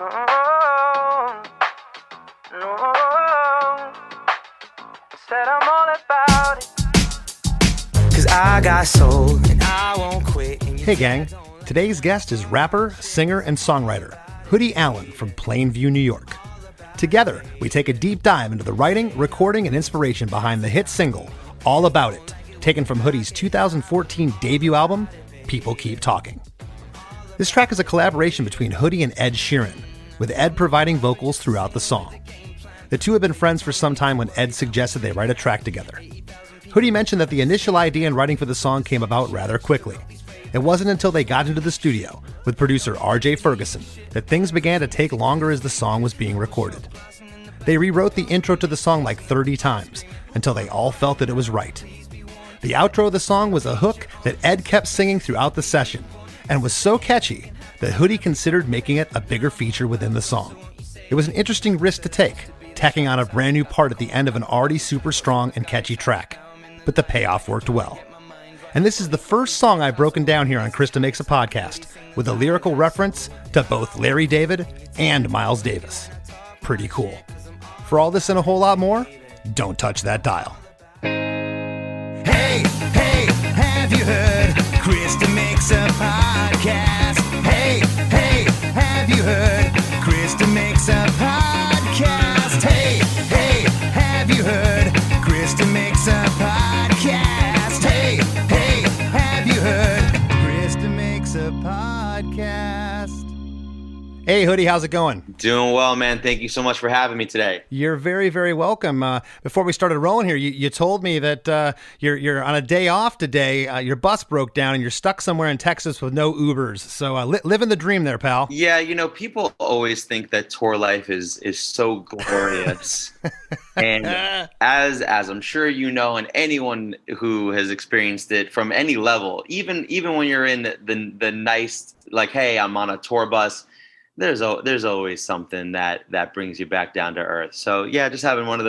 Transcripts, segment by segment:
No, no. Said I'm all about it. 'Cause I got soul and I won't quit. Hey gang, today's guest is rapper, singer, and songwriter Hoodie Allen from Plainview, New York. Together, we take a deep dive into the writing, recording, and inspiration behind the hit single, All About It, taken from Hoodie's 2014 debut album, People Keep Talking. This track is a collaboration between Hoodie and Ed Sheeran, with Ed providing vocals throughout the song. The two have been friends for some time when Ed suggested they write a track together. Hoodie mentioned that the initial idea and writing for the song came about rather quickly. It wasn't until they got into the studio with producer RJ Ferguson that things began to take longer as the song was being recorded. They rewrote the intro to the song like 30 times until they all felt that it was right. The outro of the song was a hook that Ed kept singing throughout the session and was so catchy that Hoodie considered making it a bigger feature within the song. It was an interesting risk to take, tacking on a brand new part at the end of an already super strong and catchy track, but the payoff worked well. And this is the first song I've broken down here on Chris DeMakes a Podcast, with a lyrical reference to both Larry David and Miles Davis. Pretty cool. For all this and a whole lot more, don't touch that dial. Hey, hey, have you heard? Chris DeMakes a Podcast. Hey, hey, have you heard? Chris DeMakes a Podcast. Hey, hey, have you heard? Chris DeMakes a Podcast. Hey, hey, have you heard? Chris DeMakes a Podcast. Hey, Hoodie, how's it going? Doing well, man. Thank you so much for having me today. You're very, very welcome. Before we started rolling here, you told me that you're on a day off today. Your bus broke down and you're stuck somewhere in Texas with no Ubers. So living the dream there, pal. Yeah, people always think that tour life is so glorious. And as I'm sure you know, and anyone who has experienced it from any level, even when you're in the nice, like, hey, I'm on a tour bus, there's always something that brings you back down to earth. So yeah, just having one of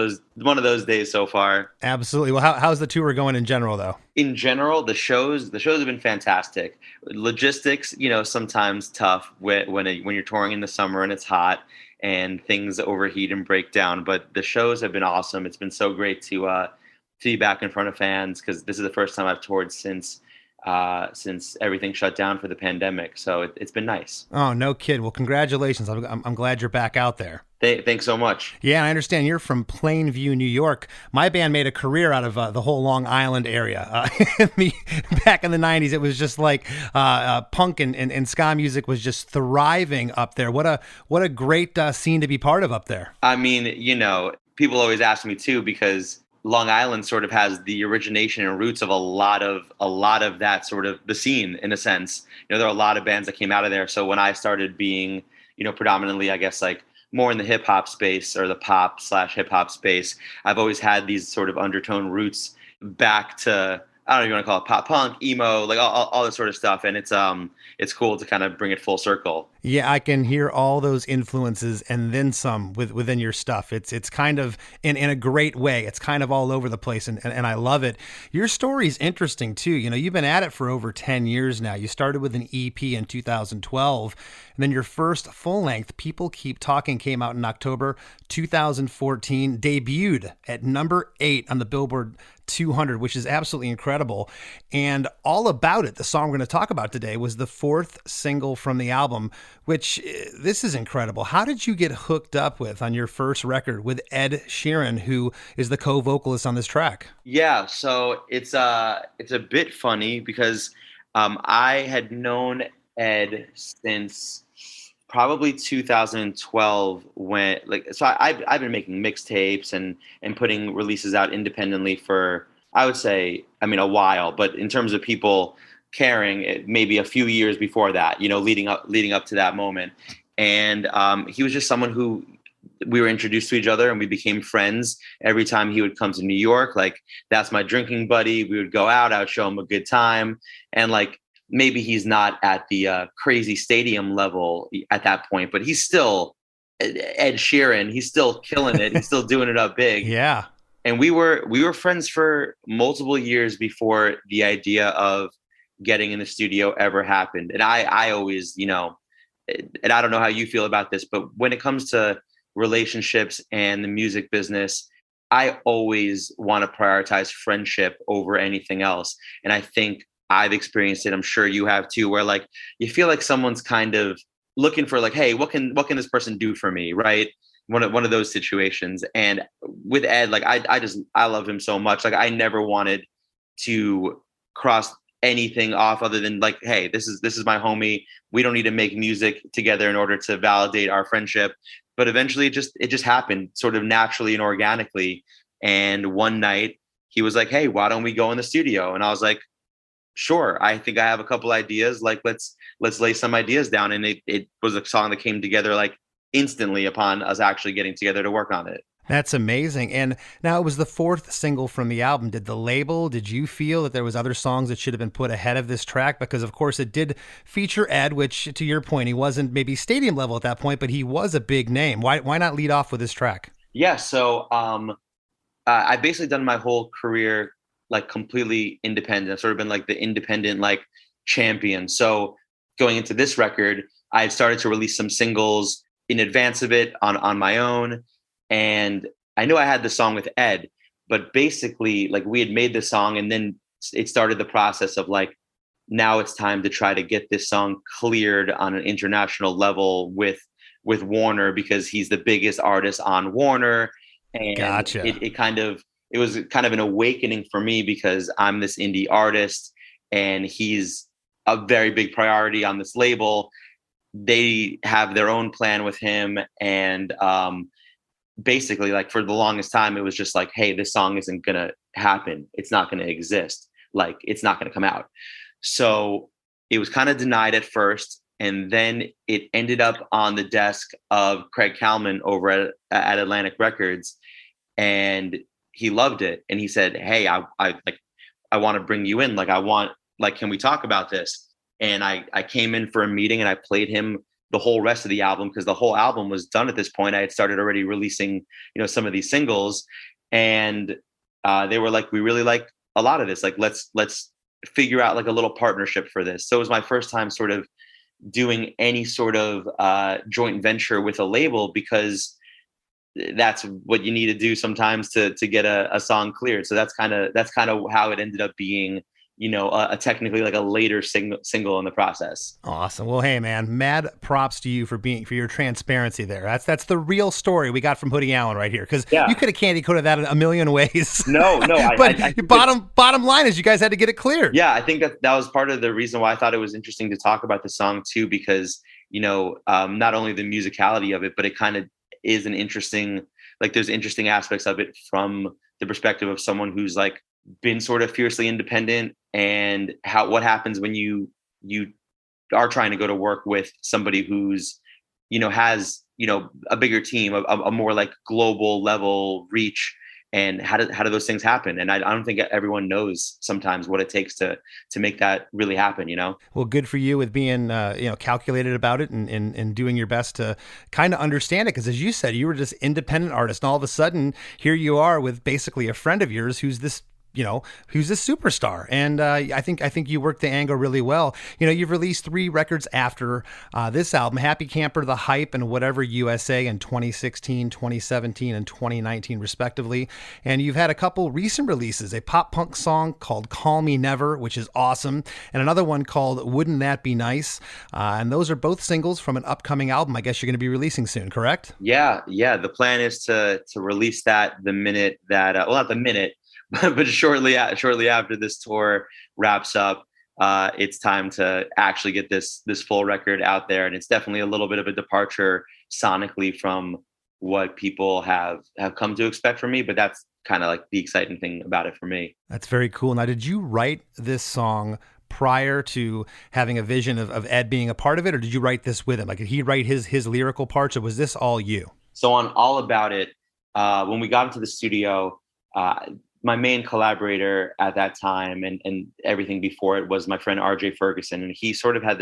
those days so far. Absolutely. Well, how's the tour going in general, though? In general, the shows have been fantastic. Logistics, sometimes tough when you're touring in the summer and it's hot and things overheat and break down. But the shows have been awesome. It's been so great to be back in front of fans, because this is the first time I've toured since everything shut down for the pandemic. So it's been nice. Oh, no kid. Well, congratulations. I'm glad you're back out there. Thanks so much. Yeah, I understand you're from Plainview, New York. My band made a career out of the whole Long Island area. Back in the 90s, it was just like punk and ska music was just thriving up there. What a great scene to be part of up there. I mean, people always ask me too, because Long Island sort of has the origination and roots of a lot of that sort of the scene, in a sense. There are a lot of bands that came out of there. So when I started being, predominantly, I guess, like more in the hip hop space or the pop / hip hop space, I've always had these sort of undertone roots back to, I don't know if you want to call it pop punk, emo, like all this sort of stuff. And it's cool to kind of bring it full circle. Yeah, I can hear all those influences and then some within your stuff. It's kind of in a great way. It's kind of all over the place, and I love it. Your story is interesting too. You've been at it for over 10 years now. You started with an EP in 2012, and then your first full length, People Keep Talking, came out in October 2014, debuted at number 8 on the Billboard 200, which is absolutely incredible. And All About It, the song we're going to talk about today, was the 4th single from the album, which this is incredible. How did you get hooked up on your first record with Ed Sheeran, who is the co-vocalist on this track? Yeah, so it's a bit funny because I had known Ed since probably 2012 when, I've been making mixtapes and putting releases out independently for, I would say, a while, but in terms of people caring, maybe a few years before that, leading up to that moment. And he was just someone who we were introduced to each other and we became friends. Every time he would come to New York, like, that's my drinking buddy. We would go out, I would show him a good time. And like, maybe he's not at the crazy stadium level at that point, but he's still Ed Sheeran. He's still killing it. He's still doing it up big. Yeah. And we were friends for multiple years before the idea of getting in the studio ever happened. And I always, and I don't know how you feel about this, but when it comes to relationships and the music business, I always want to prioritize friendship over anything else. And I think I've experienced it. I'm sure you have too, where like you feel like someone's kind of looking for like, hey, what can this person do for me, right? One of those situations. And with Ed, like I love him so much. Like I never wanted to cross anything off other than like, hey, this is my homie. We don't need to make music together in order to validate our friendship. But eventually it just happened sort of naturally and organically. And one night he was like, hey, why don't we go in the studio? And I was like, sure. I think I have a couple ideas. Like, let's lay some ideas down. And it was a song that came together like instantly upon us actually getting together to work on it. That's amazing. And now it was the fourth single from the album. Did you feel that there was other songs that should have been put ahead of this track? Because of course it did feature Ed, which to your point, he wasn't maybe stadium level at that point, but he was a big name. Why not lead off with this track? Yeah. So I basically done my whole career like completely independent. I've sort of been like the independent like champion. So going into this record, I had started to release some singles in advance of it on my own. And I knew I had the song with Ed, but basically like we had made the song and then it started the process of like, now it's time to try to get this song cleared on an international level with Warner because he's the biggest artist on Warner. And Gotcha. it was kind of an awakening for me because I'm this indie artist and he's a very big priority on this label. They have their own plan with him. And, basically like for the longest time, it was just like, hey, this song isn't going to happen. It's not going to exist. Like it's not going to come out. So it was kind of denied at first. And then it ended up on the desk of Craig Kalman over at Atlantic Records. And he loved it. And he said, hey, I want to bring you in. Like, can we talk about this? And I came in for a meeting and I played him the whole rest of the album because the whole album was done at this point. I had started already releasing, some of these singles, and they were like, we really like a lot of this. Like, let's figure out like a little partnership for this. So it was my first time sort of doing any sort of joint venture with a label because that's what you need to do sometimes to get a song cleared. So that's kind of how it ended up being, a technically like a later single in the process. Awesome. Well, hey man, mad props to you for your transparency there. That's the real story we got from Hoodie Allen right here. Cause you could have candy coated that in a million ways. No. But bottom line is you guys had to get it cleared. Yeah. I think that was part of the reason why I thought it was interesting to talk about the song too, because, not only the musicality of it, but it kind of is an interesting, like there's interesting aspects of it from the perspective of someone who's like been sort of fiercely independent and what happens when you are trying to go to work with somebody who's, has, a bigger team, a more like global level reach, and how do those things happen? And I don't think everyone knows sometimes what it takes to make that really happen, Well, good for you with being, calculated about it and doing your best to kind of understand it. Because as you said, you were just independent artist, and all of a sudden here you are with basically a friend of yours who's this who's a superstar. And I think you worked the angle really well. You've released 3 records after this album, Happy Camper, The Hype, and Whatever USA in 2016, 2017, and 2019, respectively. And you've had a couple recent releases, a pop punk song called Call Me Never, which is awesome, and another one called Wouldn't That Be Nice? And those are both singles from an upcoming album I guess you're going to be releasing soon, correct? Yeah. The plan is to release that the minute that, well, not the minute, but shortly after this tour wraps up, it's time to actually get this full record out there. And it's definitely a little bit of a departure sonically from what people have come to expect from me. But that's kind of like the exciting thing about it for me. That's very cool. Now, did you write this song prior to having a vision of Ed being a part of it, or did you write this with him? Like, did he write his lyrical parts, or was this all you? So on All About It, when we got into the studio, my main collaborator at that time and everything before it was my friend RJ Ferguson. And he sort of had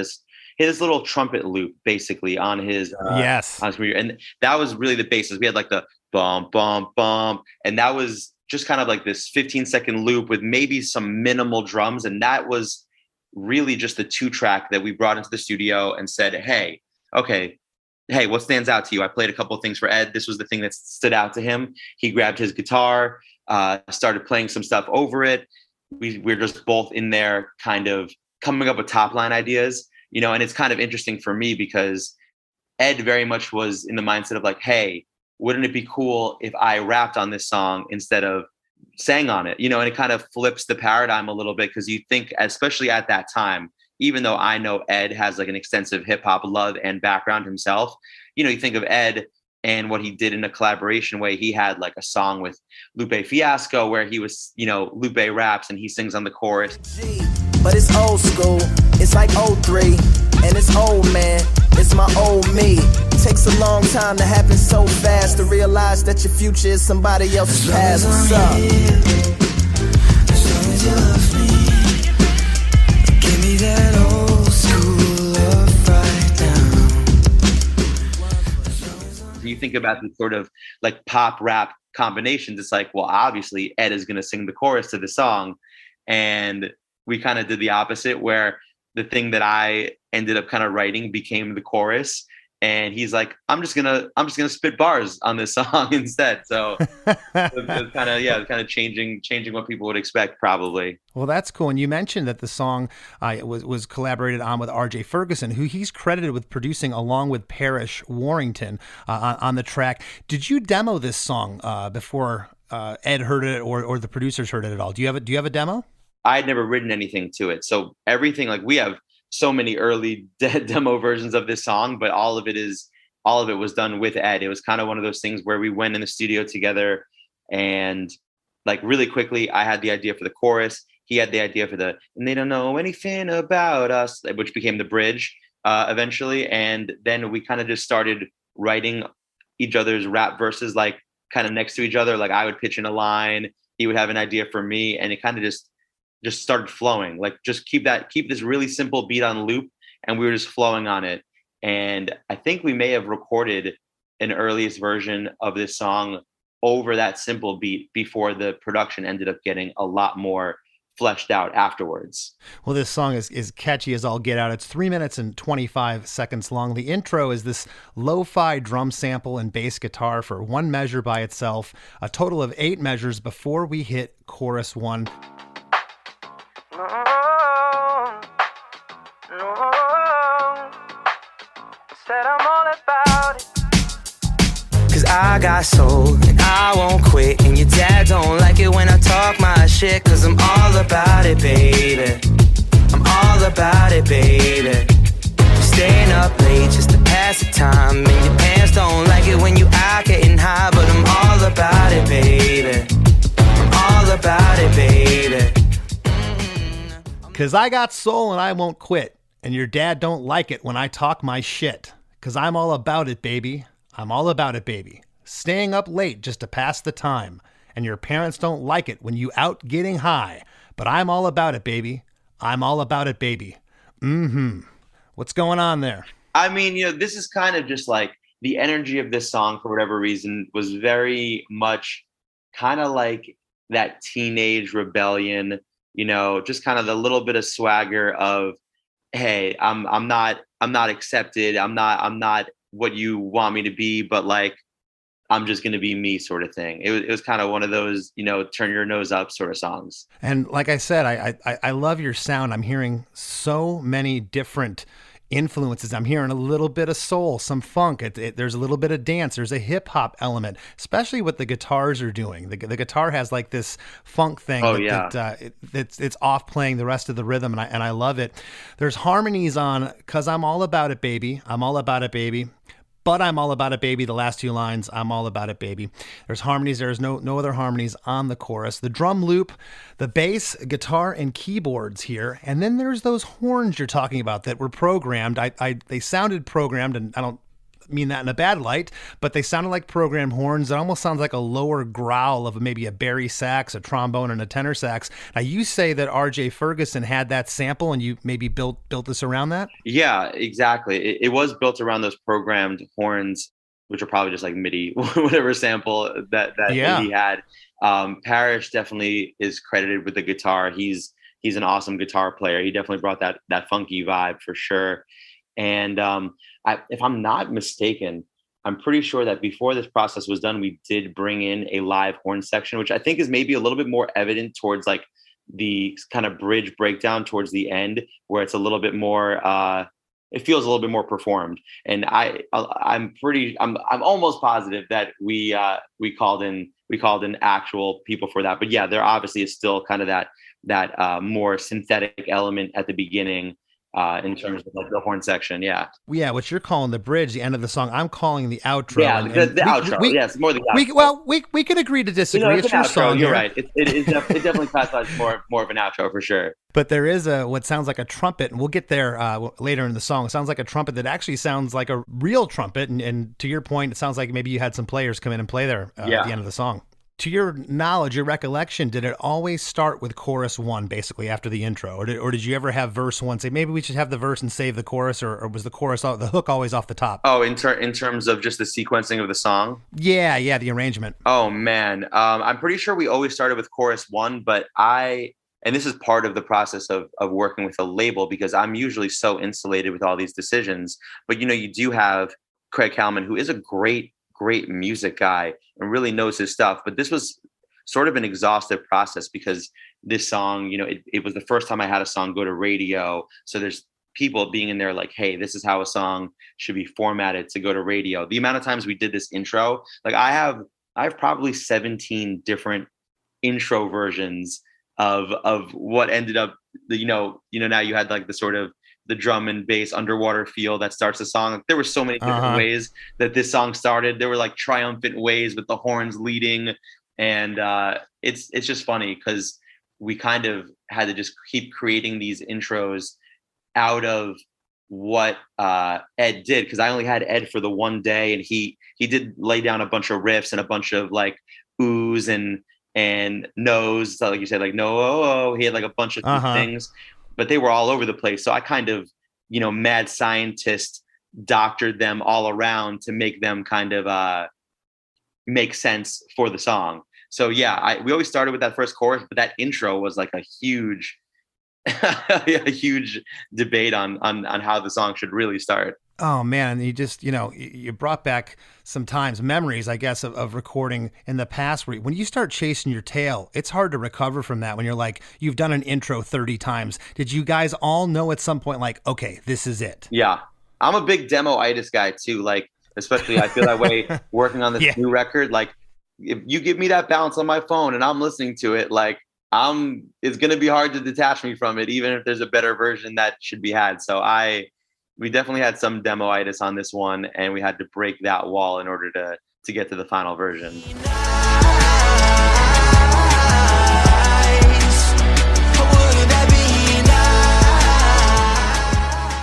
his little trumpet loop basically on his, yes. On his computer. And that was really the basis. We had like the bum, bum, bum. And that was just kind of like this 15-second loop with maybe some minimal drums. And that was really just the 2-track that we brought into the studio and said, hey, okay, hey, what stands out to you? I played a couple of things for Ed. This was the thing that stood out to him. He grabbed his guitar, started playing some stuff over it. We're just both in there kind of coming up with top line ideas, and it's kind of interesting for me because Ed very much was in the mindset of like, hey, wouldn't it be cool if I rapped on this song instead of sang on it? And it kind of flips the paradigm a little bit because you think, especially at that time, even though I know Ed has like an extensive hip hop love and background himself, you think of Ed and what he did in a collaboration way. He had like a song with Lupe Fiasco where he was, Lupe raps and he sings on the chorus. But it's old school, it's like '03, and it's old man, it's my old me. Takes a long time to happen so fast to realize that your future is somebody else's past. What's up? As long as you love me, give me that old school love right now. You think about the sort of like pop rap combinations, it's like, well, obviously Ed is going to sing the chorus to the song. And we kind of did the opposite, where the thing that I ended up kind of writing became the chorus. And he's like, I'm just gonna spit bars on this song instead. So it was kind of changing what people would expect, probably. Well, that's cool. And you mentioned that the song was collaborated on with R.J. Ferguson, who he's credited with producing along with Parrish Warrington on the track. Did you demo this song before Ed heard it or the producers heard it at all? Do you have a demo? I had never written anything to it, so everything, like, we have so many early demo versions of this song, but all of it was done with Ed. It was kind of one of those things where we went in the studio together, and like really quickly, I had the idea for the chorus. He had the idea for the "and they don't know anything about us," which became the bridge eventually. And then we kind of just started writing each other's rap verses, like kind of next to each other. Like I would pitch in a line, he would have an idea for me, and it kind of just started flowing. Like, just keep this really simple beat on loop, and we were just flowing on it. And I think we may have recorded an earliest version of this song over that simple beat before the production ended up getting a lot more fleshed out afterwards. Well, this song is catchy as all get out. It's 3 minutes and 25 seconds long. The intro is this lo-fi drum sample and bass guitar for one measure by itself, a total of 8 measures before we hit chorus 1. Said I'm all about it. Cause I got soul and I won't quit. And your dad don't like it when I talk my shit. Cause I'm all about it, baby. I'm all about it, baby. Staying up late just to pass the time. And your parents don't like it when you out getting high. But I'm all about it, baby. I'm all about it, baby. Cause I got soul and I won't quit. And your dad don't like it when I talk my shit. Cause I'm all about it, baby. I'm all about it, baby. Staying up late just to pass the time. And your parents don't like it when you out getting high. But I'm all about it, baby. I'm all about it, baby. What's going on there? I mean, this is kind of just like the energy of this song, for whatever reason, was very much kind of like that teenage rebellion, just kind of the little bit of swagger of, hey, I'm not accepted. I'm not what you want me to be, but like, I'm just going to be me sort of thing. It was kind of one of those, turn your nose up sort of songs. And like I said, I love your sound. I'm hearing so many different influences. I'm hearing a little bit of soul, some funk. There's a little bit of dance. There's a hip hop element, especially what the guitars are doing. The guitar has like this funk thing. It's off playing the rest of the rhythm, and I love it. There's harmonies on "Cause I'm all about it, baby. I'm all about it, baby. But I'm all about it, baby." The last 2 lines, "I'm all about it, baby." There's harmonies. There's no other harmonies on the chorus. The drum loop, the bass, guitar, and keyboards here. And then there's those horns you're talking about that were programmed. They sounded programmed, and I don't mean that in a bad light, but they sounded like programmed horns. It almost sounds like a lower growl of maybe a bari sax, a trombone, and a tenor sax. Now, you say that R.J. Ferguson had that sample, and you maybe built this around that? Yeah, exactly. It was built around those programmed horns, which are probably just like MIDI, whatever sample that he had. Parrish definitely is credited with the guitar. He's an awesome guitar player. He definitely brought that funky vibe for sure. And if I'm not mistaken, I'm pretty sure that before this process was done, we did bring in a live horn section, which I think is maybe a little bit more evident towards like the kind of bridge breakdown towards the end, where it's a little bit more it feels a little bit more performed. And I'm almost positive that we called in actual people for that. But yeah, there obviously is still kind of that more synthetic element at the beginning in terms of like the horn section. Yeah. Yeah, what you're calling the bridge, the end of the song, I'm calling the outro. Yeah, the outro. Yes, more the outro. We can agree to disagree. It's your an outro. song. You're here. right. It definitely classifies more of an outro for sure. But there is what sounds like a trumpet, and we'll get there later in the song. It sounds like a trumpet that actually sounds like a real trumpet. And to your point, it sounds like maybe you had some players come in and play there at the end of the song. To your knowledge, your recollection, did it always start with chorus 1 basically after the intro? Or did you ever have verse 1 say, maybe we should have the verse and save the chorus? Or was the chorus, the hook always off the top? Oh, in terms of just the sequencing of the song? Yeah, the arrangement. Oh, man. I'm pretty sure we always started with chorus 1, but and this is part of the process of working with a label, because I'm usually so insulated with all these decisions. But, you do have Craig Kalman, who is a great music guy and really knows his stuff. But this was sort of an exhaustive process, because this song, it was the first time I had a song go to radio. So there's people being in there like, hey, this is how a song should be formatted to go to radio. The amount of times we did this intro, like I have probably 17 different intro versions of what ended up, now you had like the sort of the drum and bass underwater feel that starts the song. Like, there were so many different ways that this song started. There were like triumphant ways with the horns leading. And it's just funny because we kind of had to just keep creating these intros out of what Ed did, because I only had Ed for the one day, and he did lay down a bunch of riffs and a bunch of like oohs and no's, so like you said, like no, oh, he had like a bunch of things, but they were all over the place. So I kind of, mad scientist doctored them all around to make them kind of make sense for the song. So yeah, we always started with that first chorus, but that intro was like a huge a huge debate on how the song should really start. Oh man, you just, you brought back sometimes memories, I guess, of recording in the past where when you start chasing your tail, it's hard to recover from that when you're like, you've done an intro 30 times. Did you guys all know at some point, like, okay, this is it? Yeah. I'm a big demo-itis guy too. Like, especially I feel that way working on this new record. Like, if you give me that bounce on my phone and I'm listening to it, like, it's going to be hard to detach me from it, even if there's a better version that should be had. So we definitely had some demo-itis on this one, and we had to break that wall in order to get to the final version.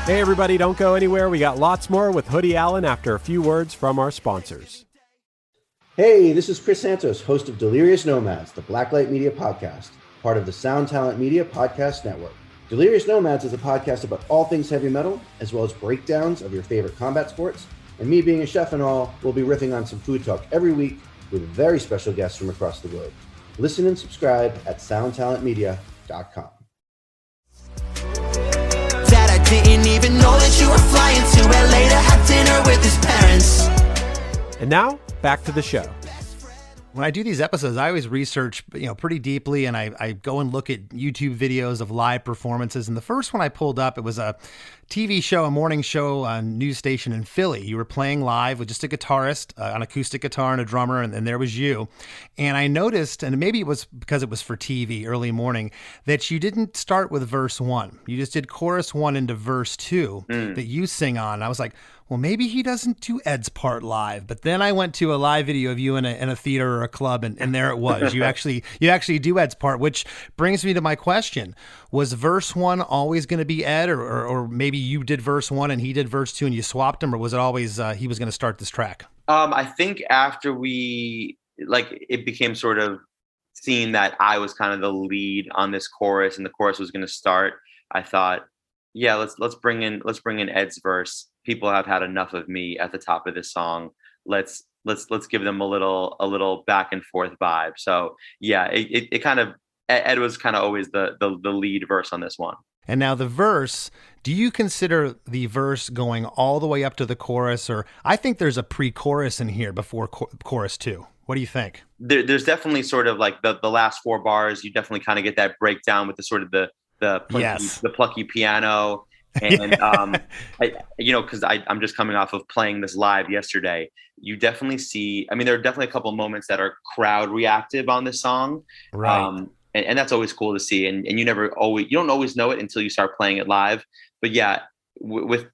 Hey everybody, don't go anywhere. We got lots more with Hoodie Allen after a few words from our sponsors. Hey, this is Chris Santos, host of Delirious Nomads, the Blacklight Media podcast, part of the Sound Talent Media Podcast Network. Delirious Nomads is a podcast about all things heavy metal, as well as breakdowns of your favorite combat sports. And me being a chef and all, we'll be riffing on some food talk every week with very special guests from across the globe. Listen and subscribe at soundtalentmedia.com. That I didn't even know that you were flying to LA to have dinner with his parents. And now, back to the show. When I do these episodes, I always research, pretty deeply, and I go and look at YouTube videos of live performances. And the first one I pulled up, it was a TV show, a morning show on a news station in Philly. You were playing live with just a guitarist, an acoustic guitar and a drummer, and there was you. And I noticed, and maybe it was because it was for TV, early morning, that you didn't start with verse 1. You just did chorus 1 into verse 2 that you sing on. And I was like, well, maybe he doesn't do Ed's part live. But then I went to a live video of you in a theater or a club, and there it was. You actually do Ed's part, which brings me to my question. Was verse 1 always going to be Ed, or maybe you did verse 1 and he did verse 2 and you swapped him, or was it always he was going to start this track? I think after it became sort of seen that I was kind of the lead on this chorus and the chorus was going to start, I thought, yeah, let's bring in Ed's verse. People have had enough of me at the top of this song. Let's give them a little back and forth vibe. So yeah, it kind of Ed was kind of always the lead verse on this one. And now the verse, do you consider the verse going all the way up to the chorus? Or I think there's a pre-chorus in here before chorus 2. What do you think? There's definitely sort of like the last 4 bars. You definitely kind of get that breakdown with the sort of the plucky piano. And, because I'm just coming off of playing this live yesterday. You definitely see, I mean, there are definitely a couple of moments that are crowd reactive on this song. Right. And that's always cool to see. And you don't always know it until you start playing it live. But yeah,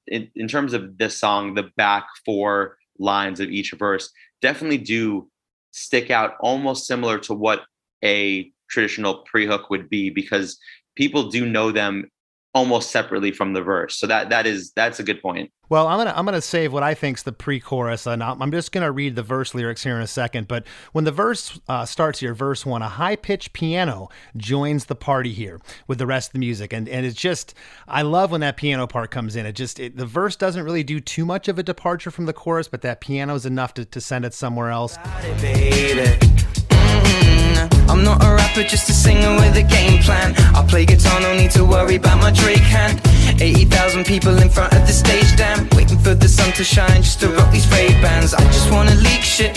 in terms of this song, the back 4 lines of each verse definitely do stick out, almost similar to what a traditional pre-hook would be, because people do know them almost separately from the verse. So that's a good point. Well, I'm gonna save what I think's the pre-chorus, and I'm just gonna read the verse lyrics here in a second. But when the verse starts here, verse 1, a high-pitched piano joins the party here with the rest of the music, and it's just, I love when that piano part comes in. The verse doesn't really do too much of a departure from the chorus, but that piano is enough to send it somewhere else. I'm not a rapper, just a singer with a game plan. I play guitar, no need to worry about my Drake hand. 80,000 people in front of the stage, damn, waiting for the sun to shine just to rock these Ray-Bans. I just wanna leak shit,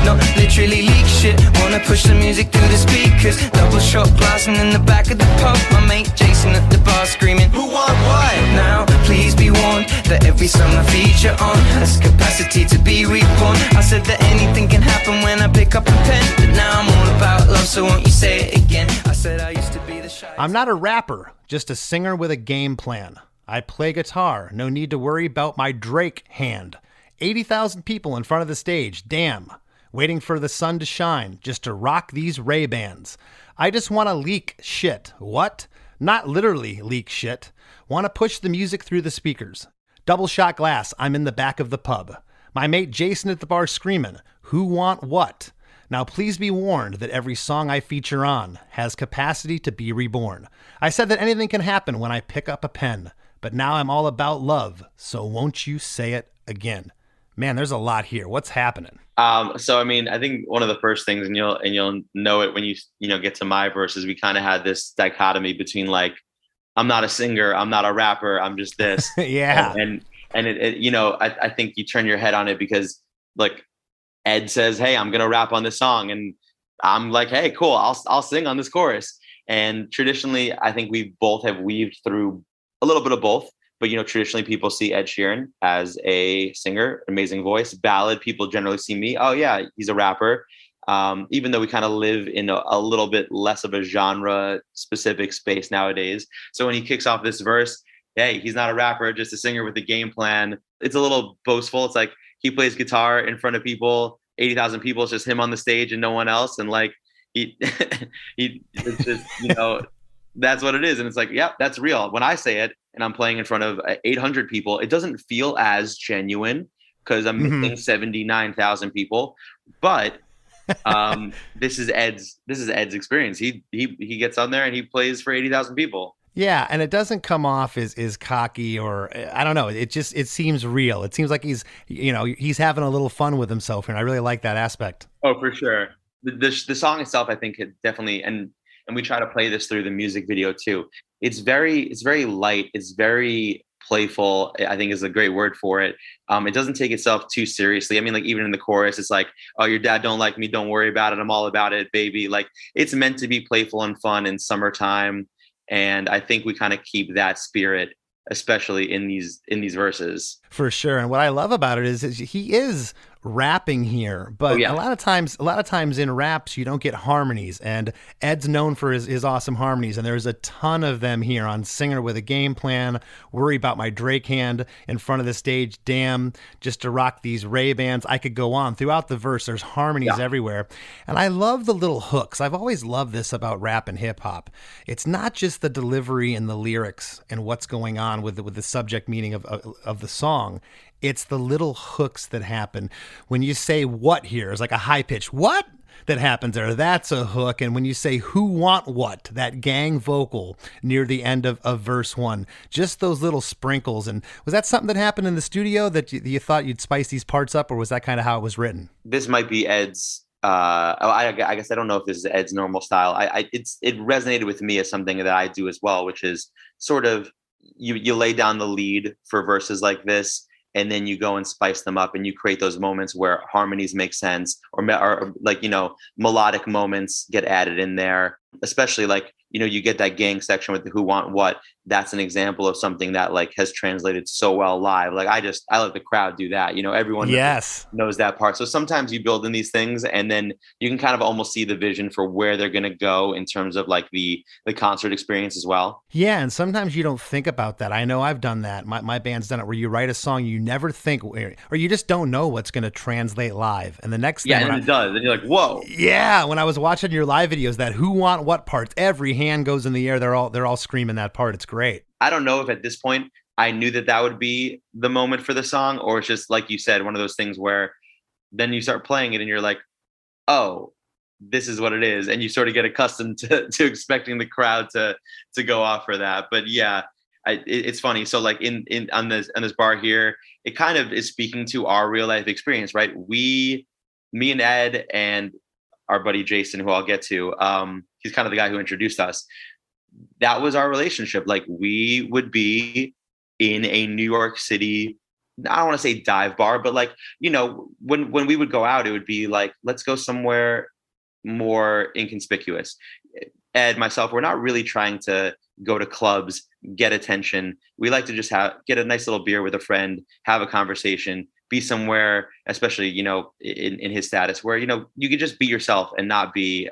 not literally leak shit. Wanna push the music through the speakers, double shot blasting in the back of the pub. My mate Jason at the bar screaming, who want what? Now, please be warned that every song I feature on has capacity to be reborn. I said that anything can happen when I pick up a pen, but now I'm all about love, so won't you say it again? I said I used to be the shy. I'm not a rapper, just a singer with a game plan. I play guitar, no need to worry about my Drake hand. 80,000 people in front of the stage, damn, waiting for the sun to shine just to rock these Ray-Bans. I just want to leak shit. What? Not literally leak shit. Want to push the music through the speakers. Double shot glass, I'm in the back of the pub. My mate Jason at the bar screaming, who want what? Now please be warned that every song I feature on has capacity to be reborn. I said that anything can happen when I pick up a pen, but now I'm all about love, so won't you say it again? Man, there's a lot here. What's happening? So I mean, I think one of the first things, and you'll know it when you get to my verses, we kind of had this dichotomy between like, I'm not a singer, I'm not a rapper, I'm just this. Yeah. And I think you turn your head on it because like Ed says, hey, I'm gonna rap on this song, and I'm like, hey, cool, I'll sing on this chorus. And traditionally, I think we both have weaved through a little bit of both. But traditionally people see Ed Sheeran as a singer, amazing voice. Ballad, people generally see me, oh yeah, he's a rapper. Even though we kind of live in a little bit less of a genre specific space nowadays. So when he kicks off this verse, hey, he's not a rapper, just a singer with a game plan. It's a little boastful. It's like he plays guitar in front of people, 80,000 people. It's just him on the stage and no one else. And like it's just, that's what it is. And it's like, yeah, that's real. When I say it and I'm playing in front of 800 people, it doesn't feel as genuine because I'm missing 79,000 people. But this is Ed's experience. He gets on there and he plays for 80,000 people. Yeah, and it doesn't come off as cocky or I don't know. It seems real. It seems like he's having a little fun with himself here. And I really like that aspect. Oh, for sure. The song itself, I think, it definitely and we try to play this through the music video too. It's very light. It's very playful, I think is a great word for it. It doesn't take itself too seriously. I mean, like even in the chorus, it's like, oh, your dad don't like me, don't worry about it, I'm all about it, baby. Like it's meant to be playful and fun in summertime. And I think we kind of keep that spirit, especially in these verses. For sure. And what I love about it is he is rapping here, but a lot of times in raps you don't get harmonies, and Ed's known for his awesome harmonies, and there's a ton of them here on Singer with a Game Plan, Worry About My Drake Hand, In Front of the Stage, Damn, Just to Rock These Ray-Bans. I could go on throughout the verse. There's harmonies everywhere, and I love the little hooks. I've always loved this about rap and hip-hop. It's not just the delivery and the lyrics and what's going on with the subject meaning of the song. It's the little hooks that happen. When you say what here, it's like a high pitch what that happens there. That's a hook. And when you say who want what, that gang vocal near the end of verse 1, just those little sprinkles. And was that something that happened in the studio that you thought you'd spice these parts up, or was that kind of how it was written? This might be Ed's I guess I don't know if this is Ed's normal style. It resonated with me as something that I do as well, which is sort of you lay down the lead for verses like this, and then you go and spice them up, and you create those moments where harmonies make sense, or like, melodic moments get added in there, especially like, you get that gang section with the Who Want What. That's an example of something that like has translated so well live. Like I let the crowd do that. Everyone knows that part. So sometimes you build in these things, and then you can kind of almost see the vision for where they're going to go in terms of like the concert experience as well. Yeah. And sometimes you don't think about that. I know I've done that. My band's done it, where you write a song, you never think, or you just don't know what's going to translate live. And the next thing, and it does. And you're like, whoa. Yeah. When I was watching your live videos, that Who Want What parts, every hand goes in the air. They're all screaming that part. It's great. I don't know if at this point I knew that would be the moment for the song, or it's just like you said, one of those things where then you start playing it and you're like, oh, this is what it is. And you sort of get accustomed to expecting the crowd to go off for that. But yeah, it's funny. So like on this bar here, it kind of is speaking to our real life experience, right? Me and Ed and our buddy Jason, who I'll get to, he's kind of the guy who introduced us. That was our relationship. Like we would be in a New York City, I don't want to say dive bar, but like, when we would go out, it would be like, let's go somewhere more inconspicuous. Ed, myself, we're not really trying to go to clubs, get attention. We like to just get a nice little beer with a friend, have a conversation, be somewhere, especially, in his status where, you could just be yourself and not be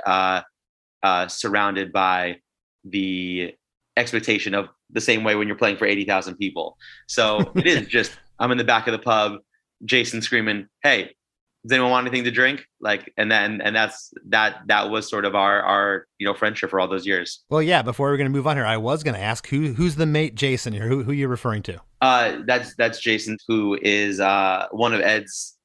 surrounded by the expectation of the same way when you're playing for 80,000 people. So it is just, I'm in the back of the pub, Jason screaming, "Hey, does anyone want anything to drink?" Like, and that was sort of our friendship for all those years. Well, yeah, before we're going to move on here, I was going to ask who's the mate Jason here? Who you're referring to? That's Jason, who is one of Ed's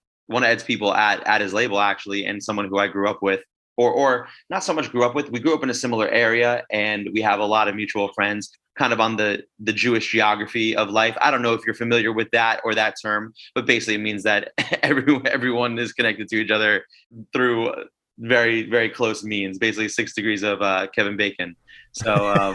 people at his label, actually, and someone who I grew up with. Or not so much grew up with. We grew up in a similar area, and we have a lot of mutual friends kind of on the Jewish geography of life. I don't know if you're familiar with that or that term, but basically it means that everyone is connected to each other through very, very close means, basically 6 degrees of Kevin Bacon. So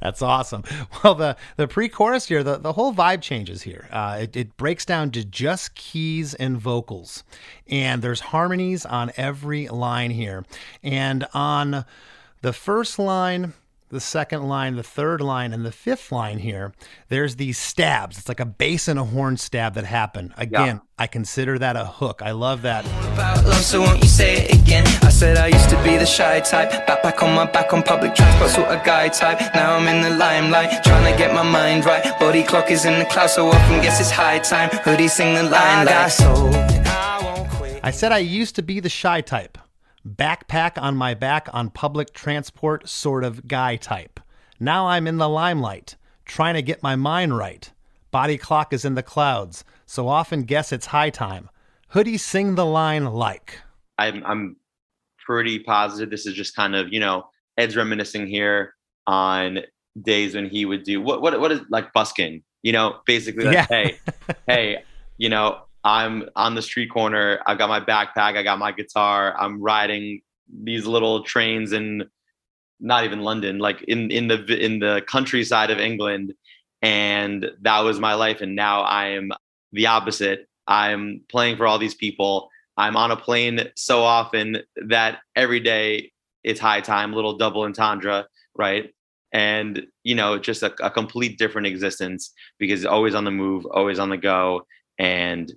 that's awesome. Well, the pre-chorus here, the whole vibe changes here. It breaks down to just keys and vocals, and there's harmonies on every line here. And on the first line, the second line, the third line, and the fifth line here, there's these stabs. It's like a bass and a horn stab that happen. Again, I consider that a hook. I love that. About love, so won't you say it again? I said I used to be the shy type, back on my back on public transport, sort of guy type. Now I'm in the limelight, trying to get my mind right. Body clock is in the clouds, so often guess it's high time. Hoodie sing the line like soul, and I won't quit. I said I used to be the shy type. Backpack on my back on public transport sort of guy type. Now I'm in the limelight, trying to get my mind right. Body clock is in the clouds, so often guess it's high time. Hoodie sing the line like. I'm pretty positive this is just kind of, Ed's reminiscing here on days when he would do what is like busking, basically like, hey, I'm on the street corner. I've got my backpack. I got my guitar. I'm riding these little trains in not even London, like in the countryside of England. And that was my life. And now I am the opposite. I'm playing for all these people. I'm on a plane so often that every day it's high time, little double entendre, right? And, just a complete different existence because always on the move, always on the go. And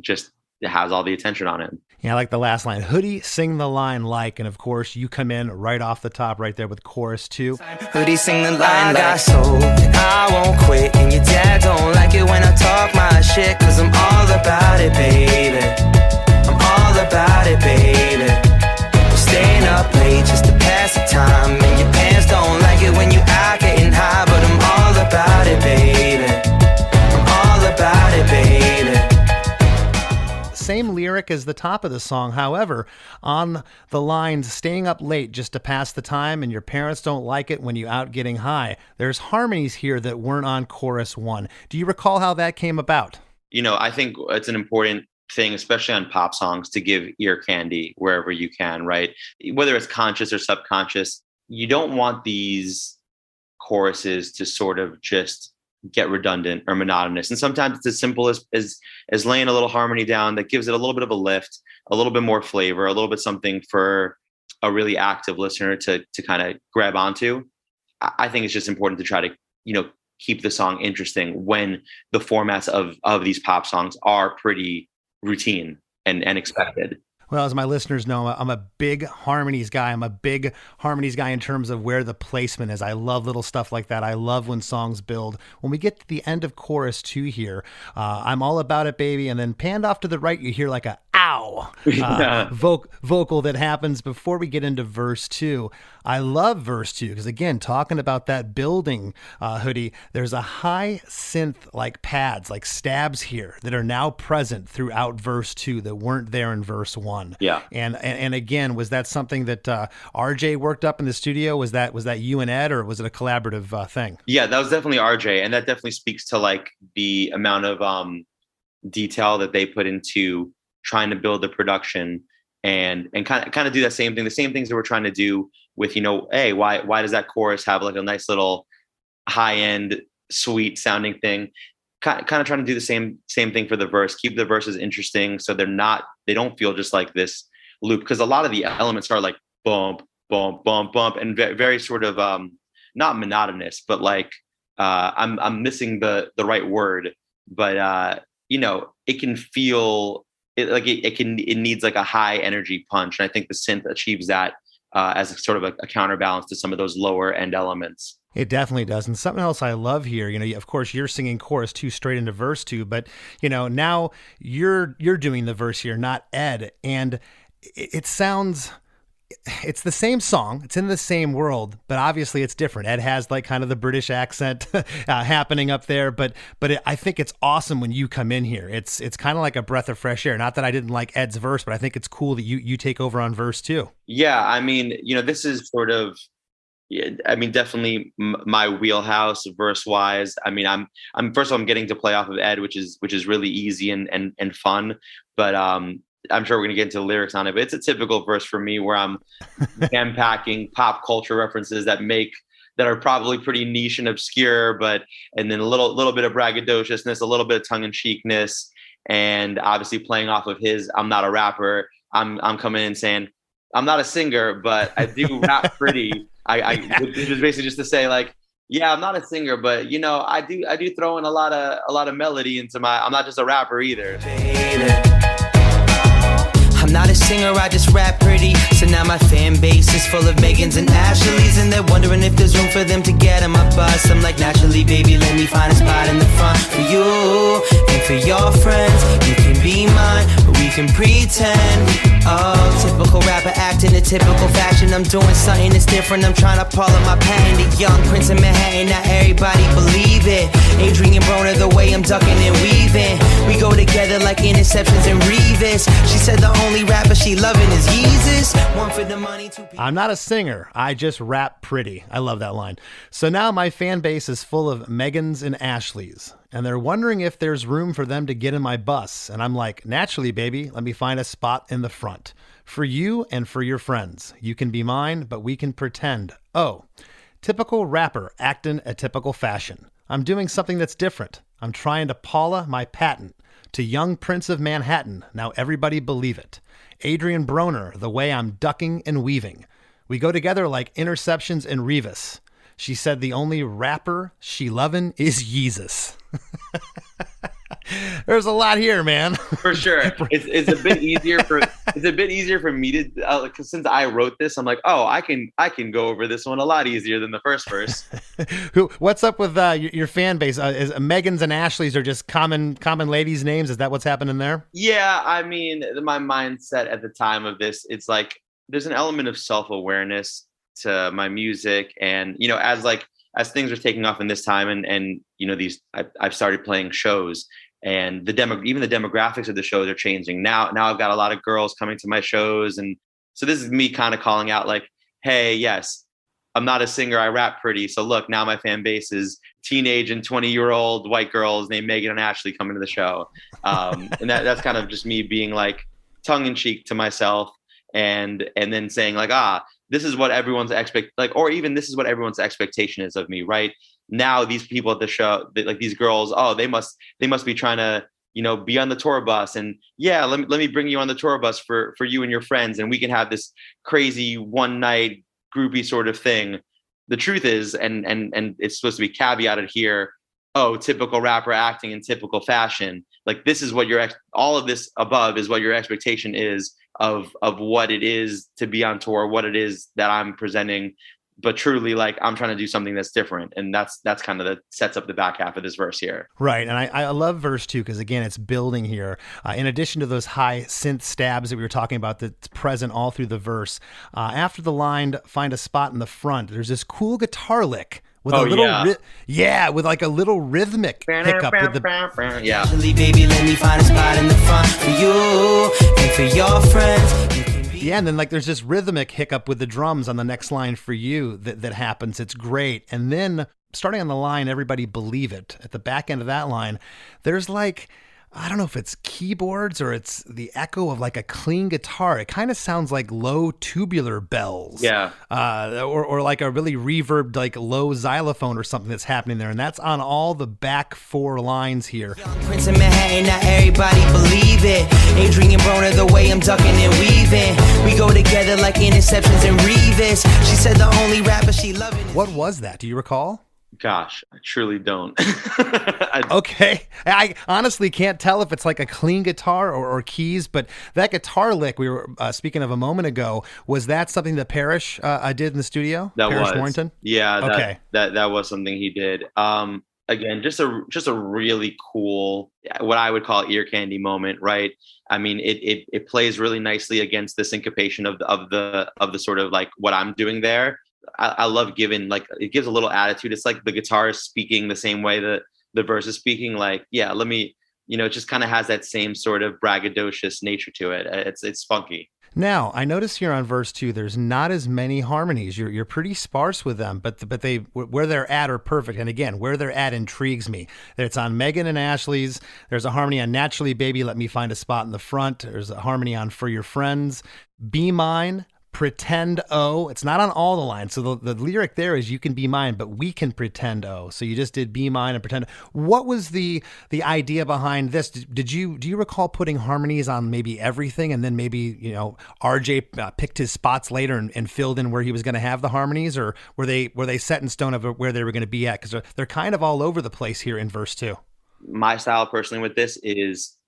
just has all the attention on him. Yeah, I like the last line. Hoodie sing the line like, and of course you come in right off the top right there with chorus 2. Hoodie sing the line I got soul, and I won't quit. And your dad don't like it when I talk my shit, cause I'm all about it, baby. I'm all about it, baby. Staying up late just to pass the time, and your pants don't like it when you out getting high, but I'm all about it, baby. I'm all about it, baby. Same lyric as the top of the song. However, on the lines, staying up late just to pass the time and your parents don't like it when you out getting high, there's harmonies here that weren't on chorus 1. Do you recall how that came about? I think it's an important thing, especially on pop songs, to give ear candy wherever you can, right? Whether it's conscious or subconscious, you don't want these choruses to sort of just get redundant or monotonous. And sometimes it's as simple as laying a little harmony down that gives it a little bit of a lift, a little bit more flavor, a little bit something for a really active listener to kind of grab onto. I think it's just important to try to, keep the song interesting when the formats of these pop songs are pretty routine and expected. Well, as my listeners know, I'm a big harmonies guy. I'm a big harmonies guy in terms of where the placement is. I love little stuff like that. I love when songs build. When we get to the end of chorus 2 here, I'm all about it, baby. And then panned off to the right, you hear like a ow vocal that happens before we get into verse 2. I love verse 2 because, again, talking about that building, Hoodie, there's a high synth like pads, like stabs here that are now present throughout verse 2 that weren't there in verse 1. Yeah. And again, was that something that RJ worked up in the studio? Was that you and Ed, or was it a collaborative thing? Yeah, that was definitely RJ. And that definitely speaks to like the amount of detail that they put into trying to build the production and kind of do that same thing, the same things that we're trying to do with, hey, why does that chorus have like a nice little high end, sweet sounding thing? Kind of trying to do the same thing for the verse, keep the verses interesting so they don't feel just like this loop, because a lot of the elements are like bump, bump, bump, bump, and very sort of not monotonous, but like I'm missing the right word, but it can feel it needs like a high energy punch, and I think the synth achieves that as a sort of a counterbalance to some of those lower end elements. It definitely does. And something else I love here, of course, you're singing chorus 2 straight into verse 2, but, now you're doing the verse here, not Ed. And it sounds, it's the same song. It's in the same world, but obviously it's different. Ed has like kind of the British accent happening up there, but I think it's awesome when you come in here. It's kind of like a breath of fresh air. Not that I didn't like Ed's verse, but I think it's cool that you take over on verse 2. Yeah. I mean, this is sort of, definitely my wheelhouse verse wise. I mean, I'm first of all, I'm getting to play off of Ed, which is really easy and fun, but I'm sure we're going to get into the lyrics on it, but it's a typical verse for me where I'm packing pop culture references that are probably pretty niche and obscure, and then a little bit of braggadociousness, a little bit of tongue in cheekness, and obviously playing off of his I'm not a rapper. I'm coming in saying I'm not a singer, but I do rap pretty. Which is basically just to say like, yeah, I'm not a singer, but I do throw in a lot of melody into I'm not just a rapper either. I'm not a singer, I just rap pretty. So now my fan base is full of Megans and Ashleys, and they're wondering if there's room for them to get on my bus. I'm like, naturally, baby, let me find a spot in the front for you and for your friends. You can be mine, but we can pretend. Oh, typical rapper acting a typical fashion. I'm doing something that's different. I'm trying to pull up my patent. The young prince of Manhattan, not everybody believe it. Adrian Broner, the way I'm ducking and weaving. We go together like interceptions and Revis. She said the only rapper she loving is Yeezus. One for the money, two people. I'm not a singer, I just rap pretty. I love that line. So now my fan base is full of Megans and Ashleys, and they're wondering if there's room for them to get in my bus. And I'm like, naturally, baby, let me find a spot in the front for you and for your friends. You can be mine, but we can pretend. Oh, typical rapper acting a typical fashion. I'm doing something that's different. I'm trying to Paula my patent to young prince of Manhattan. Now everybody believe it. Adrian Broner, the way I'm ducking and weaving. We go together like interceptions and Revis. She said the only rapper she lovin' is Yeezus. There's a lot here, man. For sure. It's a bit easier for me to, cause since I wrote this, I'm like, oh, I can go over this one a lot easier than the first verse. What's up with your fan base? Is Megans and Ashleys are just common ladies' names? Is that what's happening there? Yeah. I mean, my mindset at the time of this, it's like, there's an element of self-awareness to my music. And, as things are taking off in this time and I've started playing shows, and even the demographics of the shows are changing. Now I've got a lot of girls coming to my shows. And so this is me kind of calling out like, hey, yes, I'm not a singer, I rap pretty. So look, now my fan base is teenage and 20-year-old white girls named Megan and Ashley coming to the show. And that's kind of just me being like tongue in cheek to myself, and then saying like, this is what everyone's or even this is what everyone's expectation is of me right now. These people at the show, like these girls, they must be trying to, be on the tour bus, and let me bring you on the tour bus for you and your friends, and we can have this crazy one night groupie sort of thing. The truth is, and it's supposed to be caveated here, typical rapper acting in typical fashion. Like, this is what all of this above is what your expectation is of what it is to be on tour, what it is that I'm presenting. But truly, like, I'm trying to do something that's different. And that's kind of sets up the back half of this verse here. Right. And I love verse 2 because, again, it's building here. In addition to those high synth stabs that we were talking about that's present all through the verse, after the line, find a spot in the front, there's this cool guitar lick with a little, with like a little rhythmic hiccup with the, Baby, let me find a spot in the front for you and for your friends. Yeah, and then like there's this rhythmic hiccup with the drums on the next line for you that happens. It's great. And then starting on the line, everybody believe it. At the back end of that line, there's like, I don't know if it's keyboards or it's the echo of like a clean guitar. It kind of sounds like low tubular bells. Yeah. Or like a really reverbed, like low xylophone or something that's happening there. And that's on all the back 4 lines here. Prince of Manhattan, not everybody believe it. Adrian Broner, the way I'm ducking and weaving. We go together like interceptions and Revis. She said the only rapper she loving. What was that? Do you recall? Gosh, I truly don't. Okay. I honestly can't tell if it's like a clean guitar or keys, but that guitar lick we were speaking of a moment ago, was that something that Parrish did in the studio? Parrish Warrington? Yeah. Okay. That was something he did. Again, just a really cool, what I would call ear candy moment, right? I mean, it plays really nicely against the syncopation of the sort of like what I'm doing there. I love giving, like, it gives a little attitude. It's like the guitar is speaking the same way that the verse is speaking. Like, let me, it just kind of has that same sort of braggadocious nature to it. It's funky. Now, I notice here on verse 2, there's not as many harmonies. You're pretty sparse with them, but they where they're at are perfect. And again, where they're at intrigues me. It's on Megan and Ashley's. There's a harmony on Naturally Baby, Let Me Find a Spot in the Front. There's a harmony on For Your Friends, Be Mine, Pretend Oh. It's not on all the lines. So the lyric there is you can be mine, but we can pretend oh. So you just did be mine and pretend. What was the idea behind this? Do you recall putting harmonies on maybe everything, and then maybe, RJ picked his spots later and filled in where he was going to have the harmonies, or were they set in stone of where they were going to be at? Because they're kind of all over the place here in verse 2. My style personally with this is,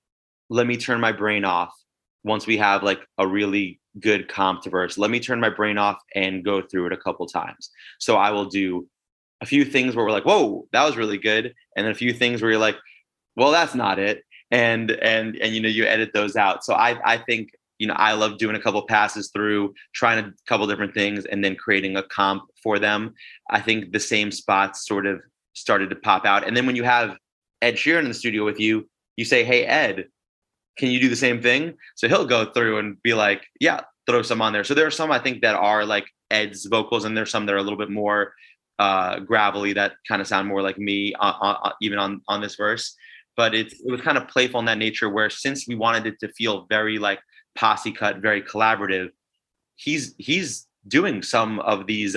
let me turn my brain off once we have like a really good comp to verse. Let me turn my brain off and go through it a couple times. So I will do a few things where we're like, whoa, that was really good. And then a few things where you're like, well, that's not it. And you edit those out. So I think, I love doing a couple passes through, trying a couple different things, and then creating a comp for them. I think the same spots sort of started to pop out. And then when you have Ed Sheeran in the studio with you, you say, hey, Ed, can you do the same thing? So he'll go through and be like, yeah, throw some on there. So there are some I think that are like Ed's vocals, and there's some that are a little bit more gravelly that kind of sound more like me even on this verse. But it was kind of playful in that nature, where since we wanted it to feel very like posse cut, very collaborative, he's doing some of these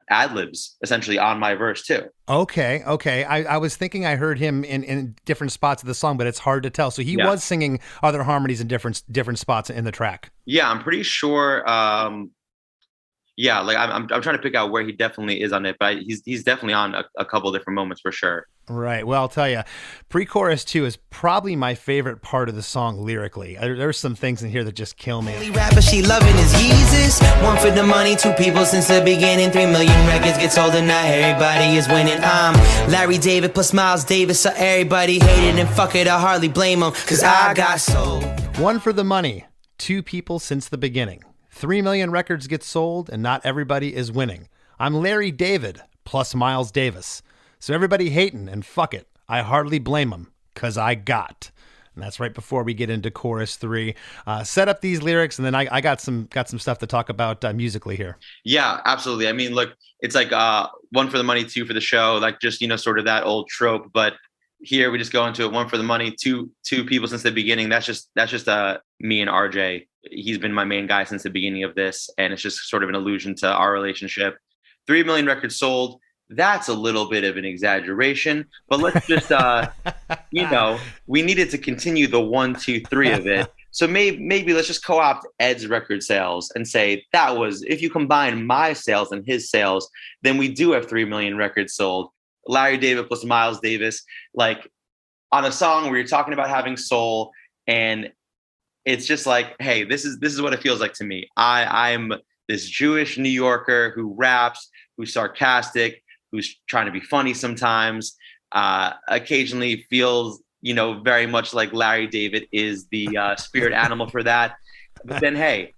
ad-libs essentially on my verse too. Okay. I was thinking I heard him in different spots of the song, but it's hard to tell. So he was singing other harmonies in different spots in the track. Yeah, I'm pretty sure. Like I'm trying to pick out where he definitely is on it, but he's definitely on a couple of different moments for sure. Right. Well, I'll tell you, pre-chorus 2 is probably my favorite part of the song lyrically. There's some things in here that just kill me. Only rapper she loving is Yeezus. One for the money, 2 people since the beginning. 3 million records get sold and now everybody is winning. I'm Larry David plus Miles Davis, so everybody hated and fuck it, I hardly blame them, cause I got sold. 1 for the money, 2 people since the beginning. 3 million records get sold and not everybody is winning. I'm Larry David plus Miles Davis. So everybody hating and fuck it, I hardly blame them, cause I got. And that's right before we get into chorus 3. Set up these lyrics, and then I got some stuff to talk about musically here. Yeah, absolutely. I mean, look, it's like one for the money, two for the show, like just, sort of that old trope. But here we just go into it, one for the money, two people since the beginning. That's just me and RJ. He's been my main guy since the beginning of this. And it's just sort of an allusion to our relationship. 3 million records sold. That's a little bit of an exaggeration, but let's just, we needed to continue the 1, 2, 3 of it. So maybe let's just co-opt Ed's record sales and say that was, if you combine my sales and his sales, then we do have 3 million records sold. Larry David plus Miles Davis, like on a song where you're talking about having soul, and it's just like, hey, this is what it feels like to me. I'm this Jewish New Yorker who raps, who's sarcastic, who's trying to be funny sometimes, occasionally feels, very much like Larry David is the spirit animal for that. But then, hey,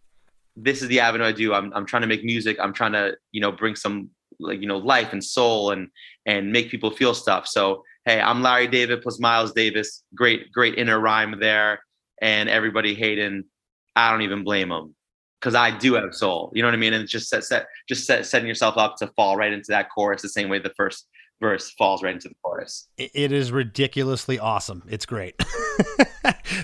this is the avenue I do. I'm trying to make music. I'm trying to, bring some life and soul and make people feel stuff. So, hey, I'm Larry David plus Miles Davis. Great inner rhyme there. And everybody hating, I don't even blame them, because I do have soul. You know what I mean? And it's just setting yourself up to fall right into that chorus the same way the first verse falls right into the chorus. It is ridiculously awesome. It's great.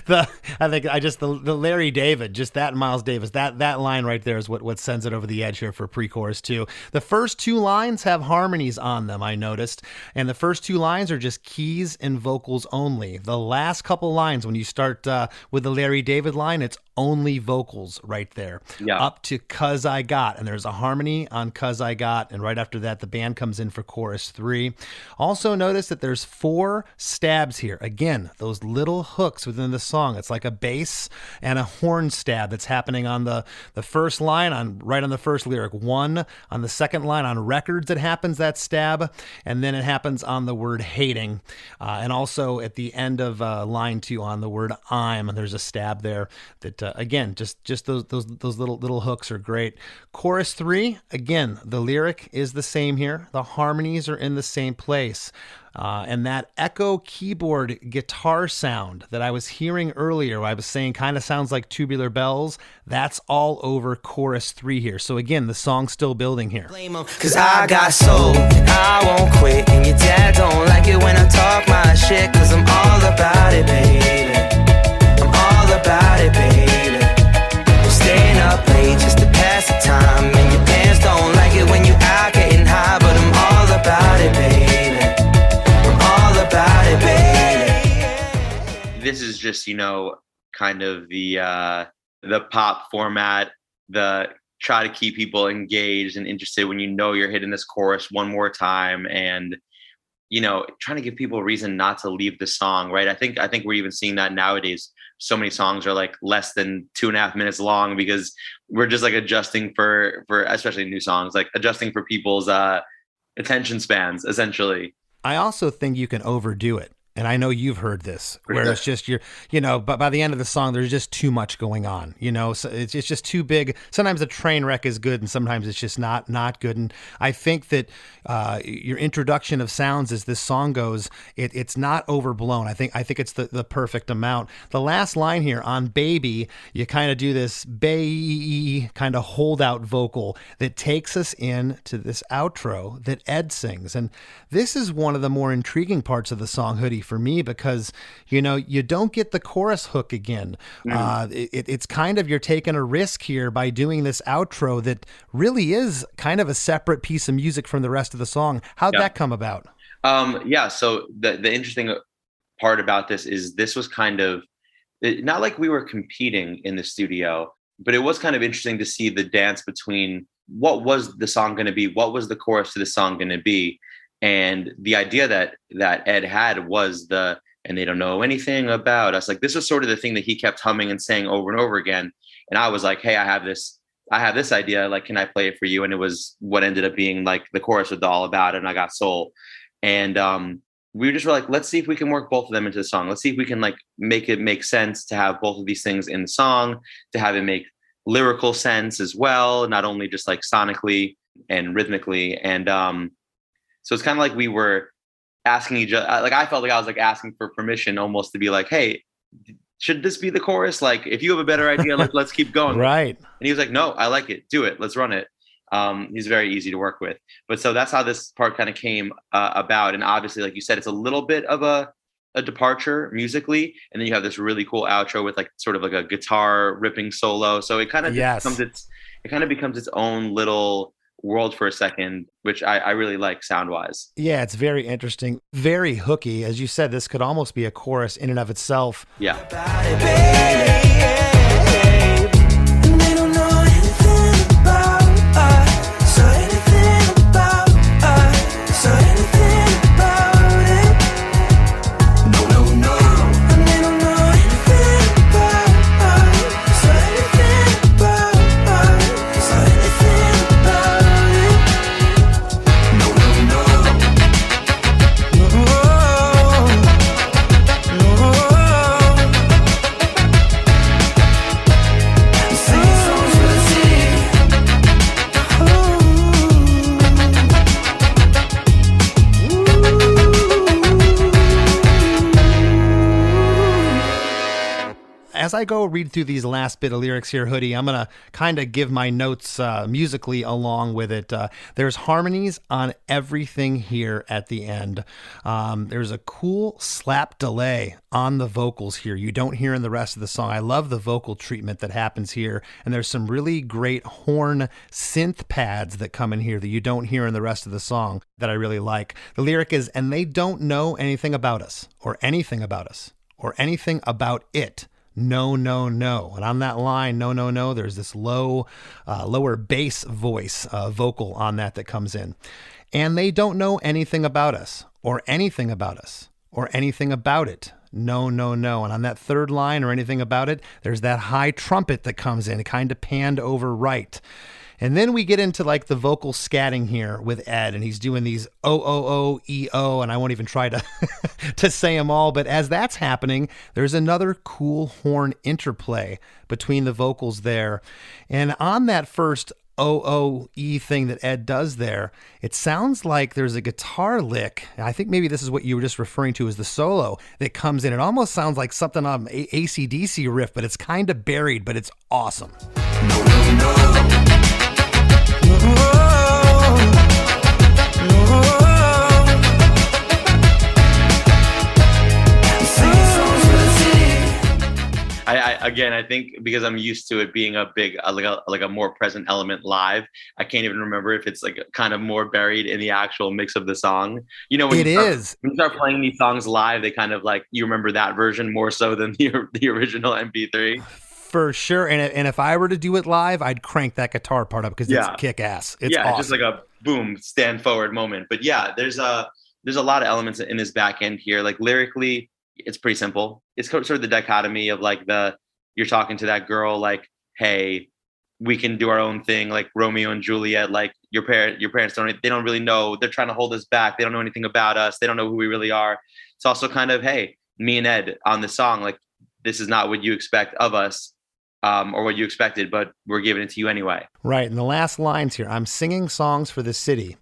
The Larry David, just that, Miles Davis, that line right there is what sends it over the edge here for pre-chorus 2. The first 2 lines have harmonies on them, I noticed, and the first 2 lines are just keys and vocals only. The last couple lines, when you start with the Larry David line, it's only vocals right there. Yeah. Up to 'Cause I Got, and there's a harmony on 'Cause I Got, and right after that the band comes in for chorus 3. Also notice that there's 4 stabs here. Again, those little hooks within the song. It's like a bass and a horn stab that's happening on the first line, right on the first lyric. 1 on the second line on records, it happens, that stab, and then it happens on the word hating, and also at the end of line 2 on the word I'm. There's a stab there that again, just those little hooks are great. Chorus 3, again, the lyric is the same here. The harmonies are in the same place. And that echo keyboard guitar sound that I was hearing earlier, I was saying kind of sounds like Tubular Bells, that's all over chorus 3 here. So again, the song's still building here. Cause I got soul, and I won't quit. And your dad don't like it when I talk my shit, cause I'm all about it, baby. I'm all about it, baby. I'm staying up late just to pass the time. And your parents don't like it when you out getting high, but I'm all about it, baby. About it, baby. This is just, kind of the pop format, the try to keep people engaged and interested when you're hitting this chorus one more time, and trying to give people a reason not to leave the song, right? I think we're even seeing that nowadays. So many songs are like less than 2.5 minutes long, because we're just like adjusting for especially new songs, like adjusting for people's attention spans, essentially. I also think you can overdo it. And I know you've heard this, where it's just but by the end of the song, there's just too much going on, so it's just too big. Sometimes a train wreck is good, and sometimes it's just not good. And I think that your introduction of sounds as this song goes, it's not overblown. I think it's the perfect amount. The last line here on Baby, you kind of do this bay kind of holdout vocal that takes us into this outro that Ed sings. And this is one of the more intriguing parts of the song, Hoodie, for me, because you don't get the chorus hook again. It's kind of, you're taking a risk here by doing this outro that really is kind of a separate piece of music from the rest of the song. How'd that come about? So the interesting part about this is this was kind of not like we were competing in the studio, but it was kind of interesting to see the dance between what was the song going to be, what was the chorus to the song going to be. And the idea that Ed had was and they don't know anything about us. Like, this was sort of the thing that he kept humming and saying over and over again. And I was like, hey, I have this idea. Like, can I play it for you? And it was what ended up being like the chorus was all about it. And I got soul. And we were like, let's see if we can work both of them into the song. Let's see if we can like make it make sense to have both of these things in the song, to have it make lyrical sense as well, not only just like sonically and rhythmically. And so it's kind of like we were asking each other, like I felt like I was like asking for permission almost to be like, hey, should this be the chorus? Like, if you have a better idea, let's keep going. Right. And he was like, no, I like it. Do it. Let's run it. He's very easy to work with. But so that's how this part kind of came about. And obviously, like you said, it's a little bit of a departure musically. And then you have this really cool outro with like sort of like a guitar ripping solo. So it kind of becomes its own little world for a second, which I really like sound wise. Yeah, it's very interesting, very hooky. As you said, this could almost be a chorus in and of itself. Yeah. As I go read through these last bit of lyrics here, Hoodie, I'm going to kind of give my notes musically along with it. There's harmonies on everything here at the end. There's a cool slap delay on the vocals here you don't hear in the rest of the song. I love the vocal treatment that happens here. And there's some really great horn synth pads that come in here that you don't hear in the rest of the song that I really like. The lyric is, and they don't know anything about us or anything about us or anything about it. No, no, no. And on that line, no, no, no, there's this lower bass voice vocal on that comes in. And they don't know anything about us or anything about us or anything about it. No, no, no. And on that third line or anything about it, there's that high trumpet that comes in, kind of panned over right. And then we get into like the vocal scatting here with Ed, and he's doing these O-O-O-E-O, and I won't even try to to say them all. But as that's happening, there's another cool horn interplay between the vocals there. And on that first O-O-E thing that Ed does there, it sounds like there's a guitar lick. I think maybe this is what you were just referring to as the solo that comes in. It almost sounds like something on an AC/DC riff, but it's kind of buried, but it's awesome. No, no, no. I think because I'm used to it being a big, like a more present element live, I can't even remember if it's like kind of more buried in the actual mix of the song. You know, when you start playing these songs live, they kind of like, you remember that version more so than the original MP3. For sure. And if I were to do it live, I'd crank that guitar part up because it's kick ass. It's awesome. It's just like a boom, stand forward moment. But yeah, there's a lot of elements in this back end here. Like lyrically, it's pretty simple. It's sort of the dichotomy of like you're talking to that girl, like, hey, we can do our own thing, like Romeo and Juliet. Like your parents they don't really know. They're trying to hold us back. They don't know anything about us. They don't know who we really are. It's also kind of, hey, me and Ed on the song, like this is not what you expect of us. Or what you expected, but we're giving it to you anyway. Right. And the last lines here, I'm singing songs for the city.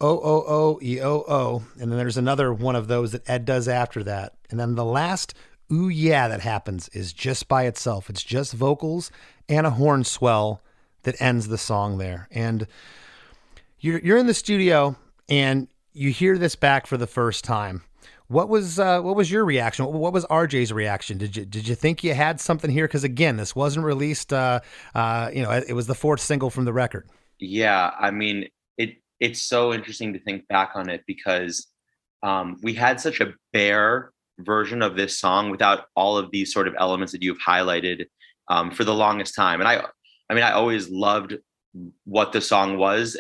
O-O-O-E-O-O. And then there's another one of those that Ed does after that. And then the last ooh yeah that happens is just by itself. It's just vocals and a horn swell that ends the song there. And you're in the studio and you hear this back for the first time. What was your reaction? What was RJ's reaction? Did you think you had something here? Because again, this wasn't released. It was the fourth single from the record. Yeah, I mean, it's so interesting to think back on it because we had such a bare version of this song without all of these sort of elements that you've highlighted for the longest time. And I always loved what the song was,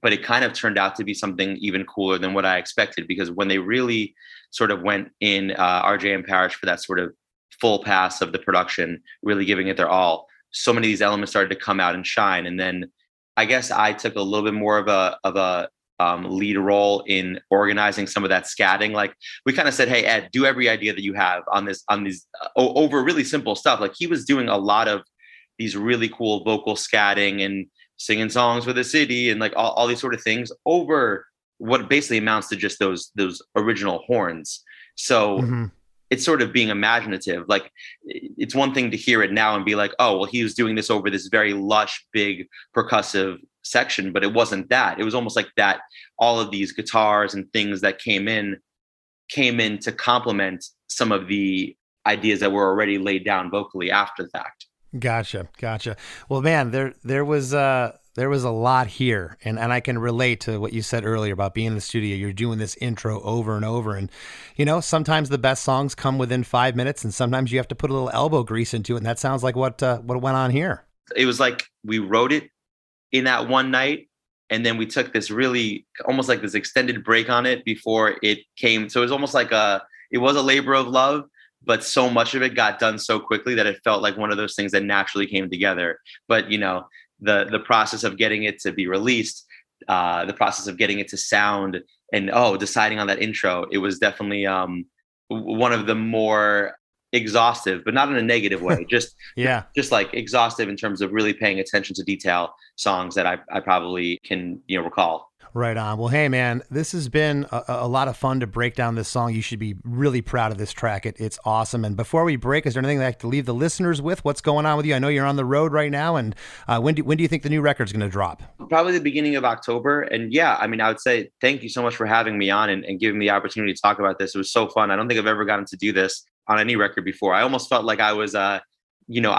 but it kind of turned out to be something even cooler than what I expected, because when they really sort of went in RJ and Parrish for that sort of full pass of the production, really giving it their all, so many of these elements started to come out and shine. And then I guess I took a little bit more of a lead role in organizing some of that scatting. Like we kind of said, hey, Ed, do every idea that you have on these over really simple stuff. Like he was doing a lot of these really cool vocal scatting and singing songs for the city and like all these sort of things over what basically amounts to just those original horns. So it's sort of being imaginative. Like, it's one thing to hear it now and be like, oh, well, he was doing this over this very lush, big percussive section, but it wasn't that. It was almost like that all of these guitars and things that came in to complement some of the ideas that were already laid down vocally after the fact. Gotcha. Well, man, there was a lot here, and I can relate to what you said earlier about being in the studio. You're doing this intro over and over, and sometimes the best songs come within 5 minutes, and sometimes you have to put a little elbow grease into it. And that sounds like what went on here. It was like we wrote it in that one night, and then we took this really almost like this extended break on it before it came. So it was almost like it was a labor of love, but so much of it got done so quickly that it felt like one of those things that naturally came together. But the process of getting it to be released, the process of getting it to sound, and deciding on that intro, it was definitely one of the more exhaustive, but not in a negative way, just like exhaustive in terms of really paying attention to detail songs that I probably can recall. Right on. Well, hey, man, this has been a lot of fun to break down this song. You should be really proud of this track. It's awesome. And before we break, is there anything that I have to leave the listeners with? What's going on with you? I know you're on the road right now. And when do you think the new record's going to drop? Probably the beginning of October. And I would say thank you so much for having me on and giving me the opportunity to talk about this. It was so fun. I don't think I've ever gotten to do this on any record before. I almost felt like I was I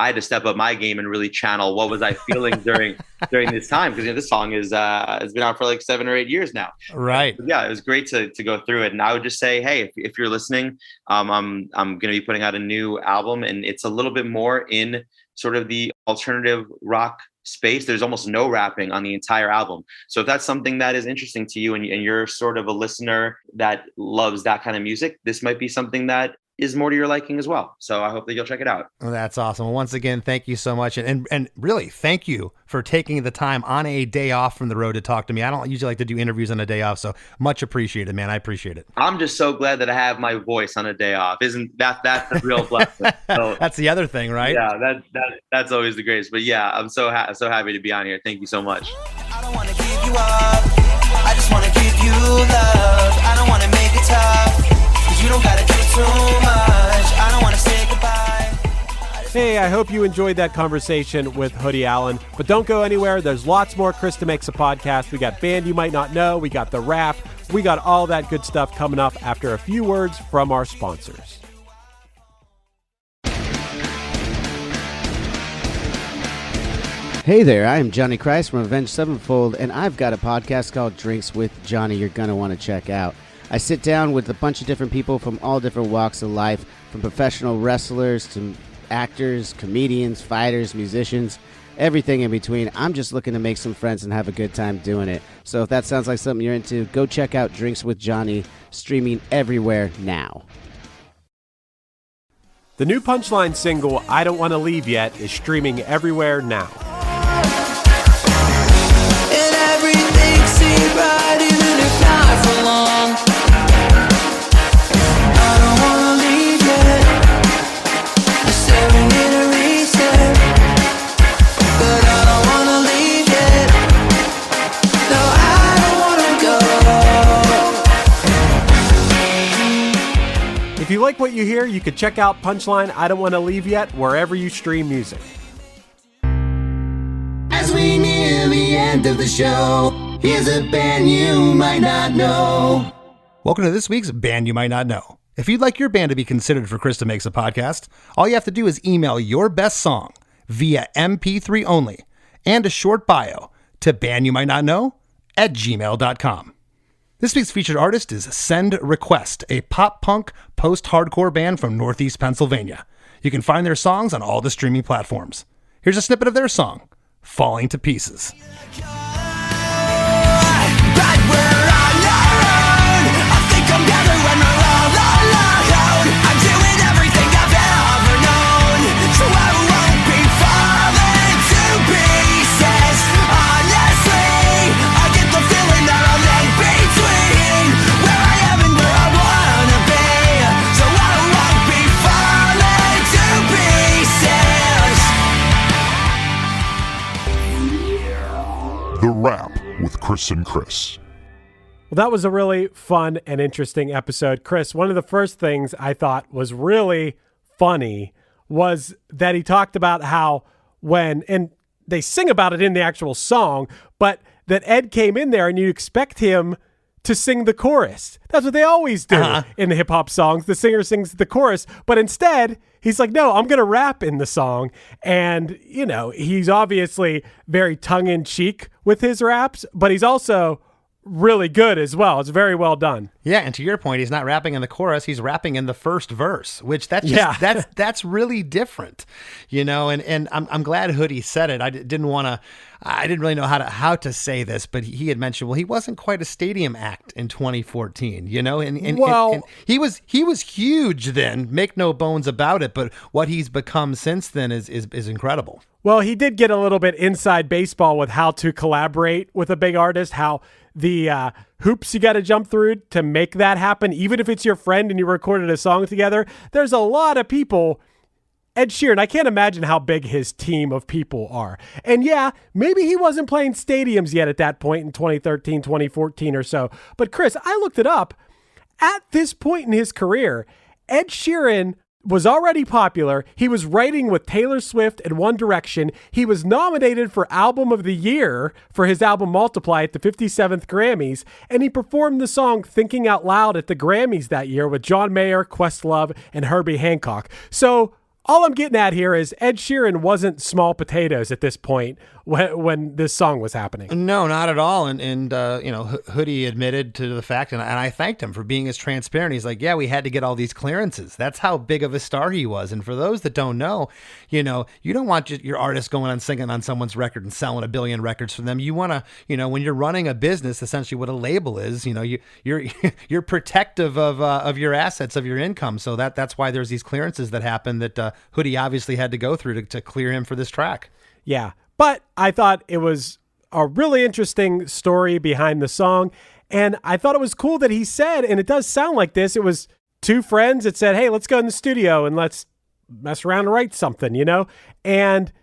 had to step up my game and really channel what was I feeling during this time, because this song has been out for like 7 or 8 years now. Right. But it was great to go through it. And I would just say, hey, if you're listening, I'm going to be putting out a new album, and it's a little bit more in sort of the alternative rock space. There's almost no rapping on the entire album. So if that's something that is interesting to you and you're sort of a listener that loves that kind of music, this might be something that is more to your liking as well. So I hope that you'll check it out. Well, that's awesome. Well, once again, thank you so much. And really, thank you for taking the time on a day off from the road to talk to me. I don't usually like to do interviews on a day off, so much appreciated, man. I appreciate it. I'm just so glad that I have my voice on a day off. Isn't that's a real blessing? So, that's the other thing, right? Yeah, that's always the greatest. But I'm so happy to be on here. Thank you so much. I don't want to give you up. I just want to give you love. I don't want to make it tough, 'cause you don't gotta do too much. I don't want to say goodbye. Hey, I hope you enjoyed that conversation with Hoodie Allen, but don't go anywhere. There's lots more Chris DeMakes a Podcast. We got Band You Might Not Know. We got the rap. We got all that good stuff coming up after a few words from our sponsors. Hey there, I am Johnny Christ from Avenged Sevenfold, and I've got a podcast called Drinks with Johnny you're going to want to check out. I sit down with a bunch of different people from all different walks of life, from professional wrestlers to actors, comedians, fighters, musicians, everything in between. I'm just looking to make some friends and have a good time doing it. So if that sounds like something you're into, go check out Drinks with Johnny, streaming everywhere now. The new Punchline single, I Don't Want to Leave Yet, is streaming everywhere now. And everything seemed right, even if not for long. I don't wanna leave yet. I'm staring in a reset, but I don't wanna leave yet. No, I don't wanna go. If you like what you hear, you could check out Punchline, I Don't Want to Leave Yet, wherever you stream music. As we near the end of the show, here's a band you might not know. Welcome to this week's Band You Might Not Know. If you'd like your band to be considered for Chris DeMakes a Podcast, all you have to do is email your best song via MP3 only and a short bio to bandyoumighttnotknow@gmail.com. This week's featured artist is Send Request, a pop-punk post-hardcore band from Northeast Pennsylvania. You can find their songs on all the streaming platforms. Here's a snippet of their song, Falling to Pieces. The Wrap with Chris and Chris. Well, that was a really fun and interesting episode. Chris, one of the first things I thought was really funny was that he talked about how and they sing about it in the actual song, but that Ed came in there and you expect him to sing the chorus. That's what they always do in the hip hop songs. The singer sings the chorus, but instead he's like, no, I'm going to rap in the song. And, he's obviously very tongue in cheek with his raps, but he's also really good as well. It's very well done. Yeah, and to your point, he's not rapping in the chorus, he's rapping in the first verse, which that's really different. And I'm glad Hoodie said it. I didn't really know how to say this, but he had mentioned, well, he wasn't quite a stadium act in 2014, and he was huge then, make no bones about it, but what he's become since then is incredible. Well, he did get a little bit inside baseball with how to collaborate with a big artist, how the hoops you got to jump through to make that happen, even if it's your friend and you recorded a song together. There's a lot of people. Ed Sheeran, I can't imagine how big his team of people are. And yeah, maybe he wasn't playing stadiums yet at that point in 2013, 2014 or so. But Chris, I looked it up. At this point in his career, Ed Sheeran was already popular. He was writing with Taylor Swift and One Direction. He was nominated for Album of the Year for his album Multiply at the 57th Grammys, and he performed the song Thinking Out Loud at the Grammys that year with John Mayer, Questlove, and Herbie Hancock. So all I'm getting at here is Ed Sheeran wasn't small potatoes at this point when this song was happening. No, not at all. And Hoodie admitted to the fact, and I thanked him for being as transparent. He's like, yeah, we had to get all these clearances. That's how big of a star he was. And for those that don't know, you don't want your artist going on singing on someone's record and selling 1 billion records for them. You want to, when you're running a business, essentially what a label is, you're protective of your assets, of your income. So that's why there's these clearances that happen that Hoodie obviously had to go through to clear him for this track. Yeah. But I thought it was a really interesting story behind the song. And I thought it was cool that he said, and it does sound like this, it was two friends that said, hey, let's go in the studio and let's mess around and write something, And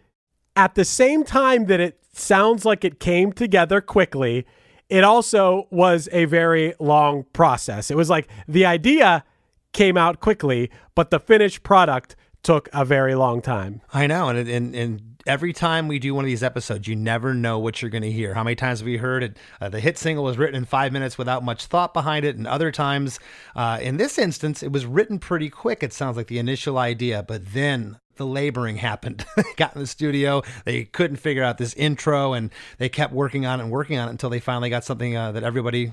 at the same time that it sounds like it came together quickly, it also was a very long process. It was like the idea came out quickly, but the finished product took a very long time. I know. And every time we do one of these episodes, you never know what you're going to hear. How many times have we heard it? The hit single was written in 5 minutes without much thought behind it. And other times, in this instance, it was written pretty quick. It sounds like the initial idea, but then the laboring happened. They got in the studio. They couldn't figure out this intro, and they kept working on it until they finally got something that everybody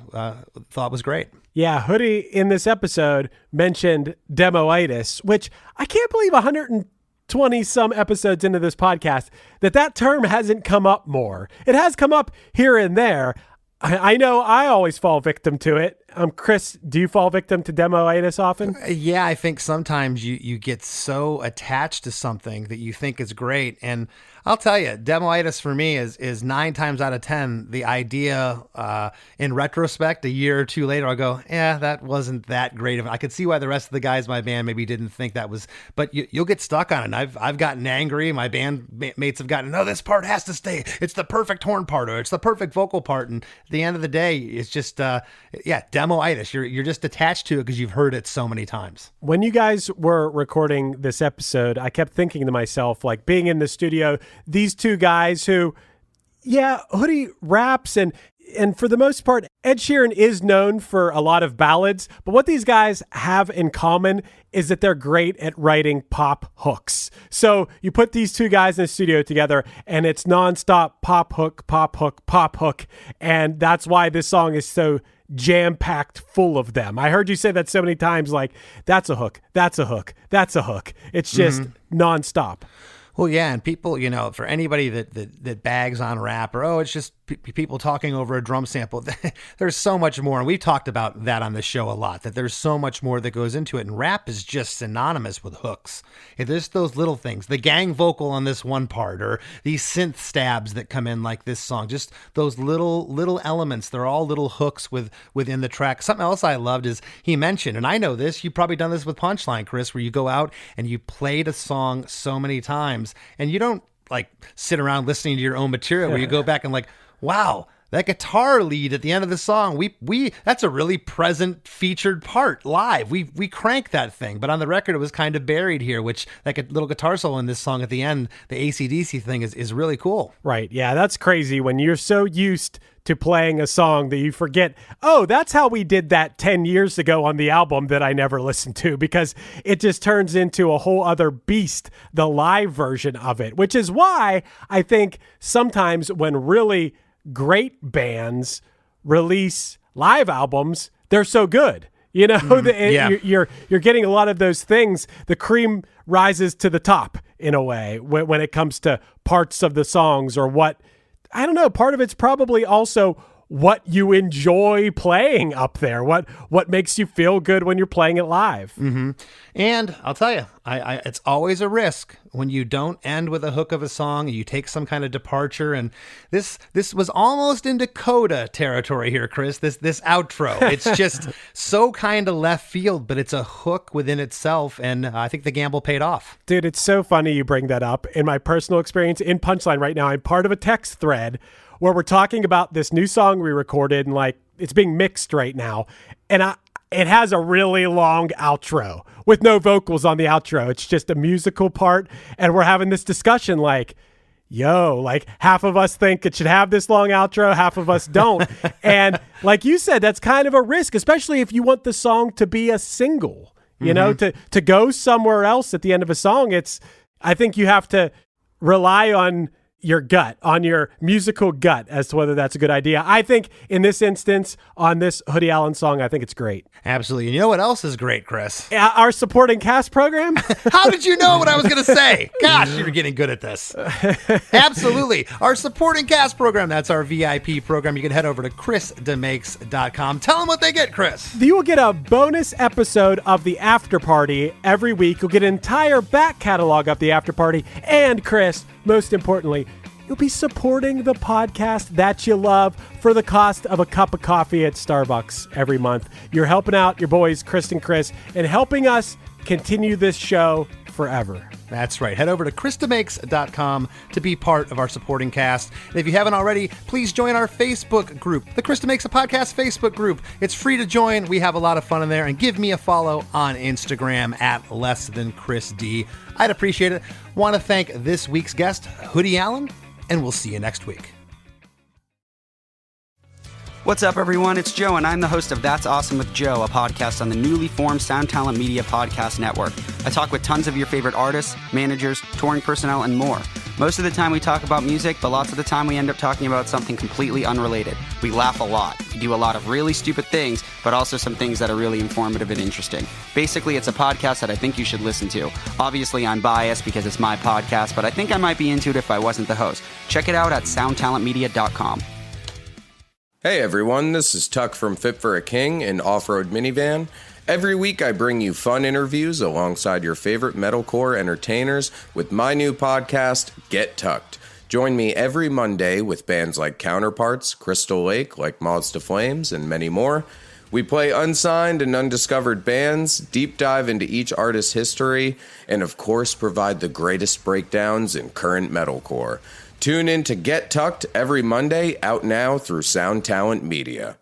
thought was great. Yeah, Hoodie in this episode mentioned demoitis, which I can't believe 120 some episodes into this podcast that term hasn't come up more. It has come up here and there. I know I always fall victim to it. Chris, do you fall victim to demoitis often? Yeah, I think sometimes you get so attached to something that you think is great. And I'll tell you, demoitis for me is 9 times out of 10, the idea in retrospect, a year or two later, I'll go, yeah, that wasn't that great. I could see why the rest of the guys in my band maybe didn't think that was, but you'll get stuck on it. I've gotten angry. My band mates have gotten, no, this part has to stay. It's the perfect horn part, or it's the perfect vocal part. And at the end of the day, it's just, demoitis. You're just attached to it because you've heard it so many times. When you guys were recording this episode, I kept thinking to myself, like being in the studio, these two guys who, Hoodie raps and for the most part, Ed Sheeran is known for a lot of ballads, but what these guys have in common is that they're great at writing pop hooks. So you put these two guys in the studio together and it's nonstop pop hook, pop hook, pop hook. And that's why this song is so jam-packed full of them. I heard you say that so many times, like, that's a hook, that's a hook, that's a hook. It's just nonstop. Well, yeah, and people, for anybody that bags on rap or, it's just people talking over a drum sample, there's so much more. And we've talked about that on the show a lot, that there's so much more that goes into it. And rap is just synonymous with hooks. There's those little things, the gang vocal on this one part, or these synth stabs that come in like this song, just those little elements. They're all little hooks within the track. Something else I loved is he mentioned, and I know this, you've probably done this with Punchline, Chris, where you go out and you played a song so many times and you don't like sit around listening to your own material where you go back and like, wow, that guitar lead at the end of the song, we that's a really present featured part live. We crank that thing, but on the record it was kind of buried here, which that little guitar solo in this song at the end, the AC/DC thing is really cool. Right. Yeah, that's crazy when you're so used to playing a song that you forget, oh, that's how we did that 10 years ago on the album that I never listened to, because it just turns into a whole other beast, the live version of it, which is why I think sometimes when really great bands release live albums, they're so good. You know, you're getting a lot of those things. The cream rises to the top in a way when it comes to parts of the songs, or what, I don't know, part of it's probably also what you enjoy playing up there, what makes you feel good when you're playing it live. Mm-hmm. And I'll tell you, it's always a risk when you don't end with a hook of a song and you take some kind of departure. And this was almost into coda territory here, Chris. This outro, it's just so kind of left field, but it's a hook within itself. And I think the gamble paid off. Dude, it's so funny you bring that up. In my personal experience in Punchline right now, I'm part of a text thread where we're talking about this new song we recorded, and like it's being mixed right now. And it has a really long outro with no vocals on the outro. It's just a musical part. And we're having this discussion like, yo, like half of us think it should have this long outro, half of us don't. And like you said, that's kind of a risk, especially if you want the song to be a single, you know, to go somewhere else at the end of a song. I think you have to rely on your gut, on your musical gut, as to whether that's a good idea. I think in this instance, on this Hoodie Allen song, I think it's great. Absolutely. And you know what else is great, Chris? Our supporting cast program. How did you know what I was going to say? Gosh, you're getting good at this. Absolutely. Our supporting cast program. That's our VIP program. You can head over to chrisdemakes.com. Tell them what they get, Chris. You will get a bonus episode of the After Party every week. You'll get an entire back catalog of the After Party. And Chris, most importantly, you'll be supporting the podcast that you love for the cost of a cup of coffee at Starbucks every month. You're helping out your boys, Chris and Chris, and helping us continue this show forever. That's right. Head over to chrisdemakes.com to be part of our supporting cast. And if you haven't already, please join our Facebook group, the Chris DeMakes a Podcast Facebook group. It's free to join. We have a lot of fun in there. And give me a follow on Instagram at @LessThanChrisD. I'd appreciate it. Want to thank this week's guest, Hoodie Allen, and we'll see you next week. What's up, everyone? It's Joe, and I'm the host of That's Awesome with Joe, a podcast on the newly formed Sound Talent Media Podcast Network. I talk with tons of your favorite artists, managers, touring personnel, and more. Most of the time we talk about music, but lots of the time we end up talking about something completely unrelated. We laugh a lot. We do a lot of really stupid things, but also some things that are really informative and interesting. Basically, it's a podcast that I think you should listen to. Obviously, I'm biased because it's my podcast, but I think I might be into it if I wasn't the host. Check it out at soundtalentmedia.com. Hey everyone, this is Tuck from Fit for a King, an off-road minivan. Every week I bring you fun interviews alongside your favorite metalcore entertainers with my new podcast, Get Tucked. Join me every Monday with bands like Counterparts, Crystal Lake, like Moths to Flames, and many more. We play unsigned and undiscovered bands, deep dive into each artist's history, and of course provide the greatest breakdowns in current metalcore. Tune in to Get Tucked every Monday, out now through Sound Talent Media.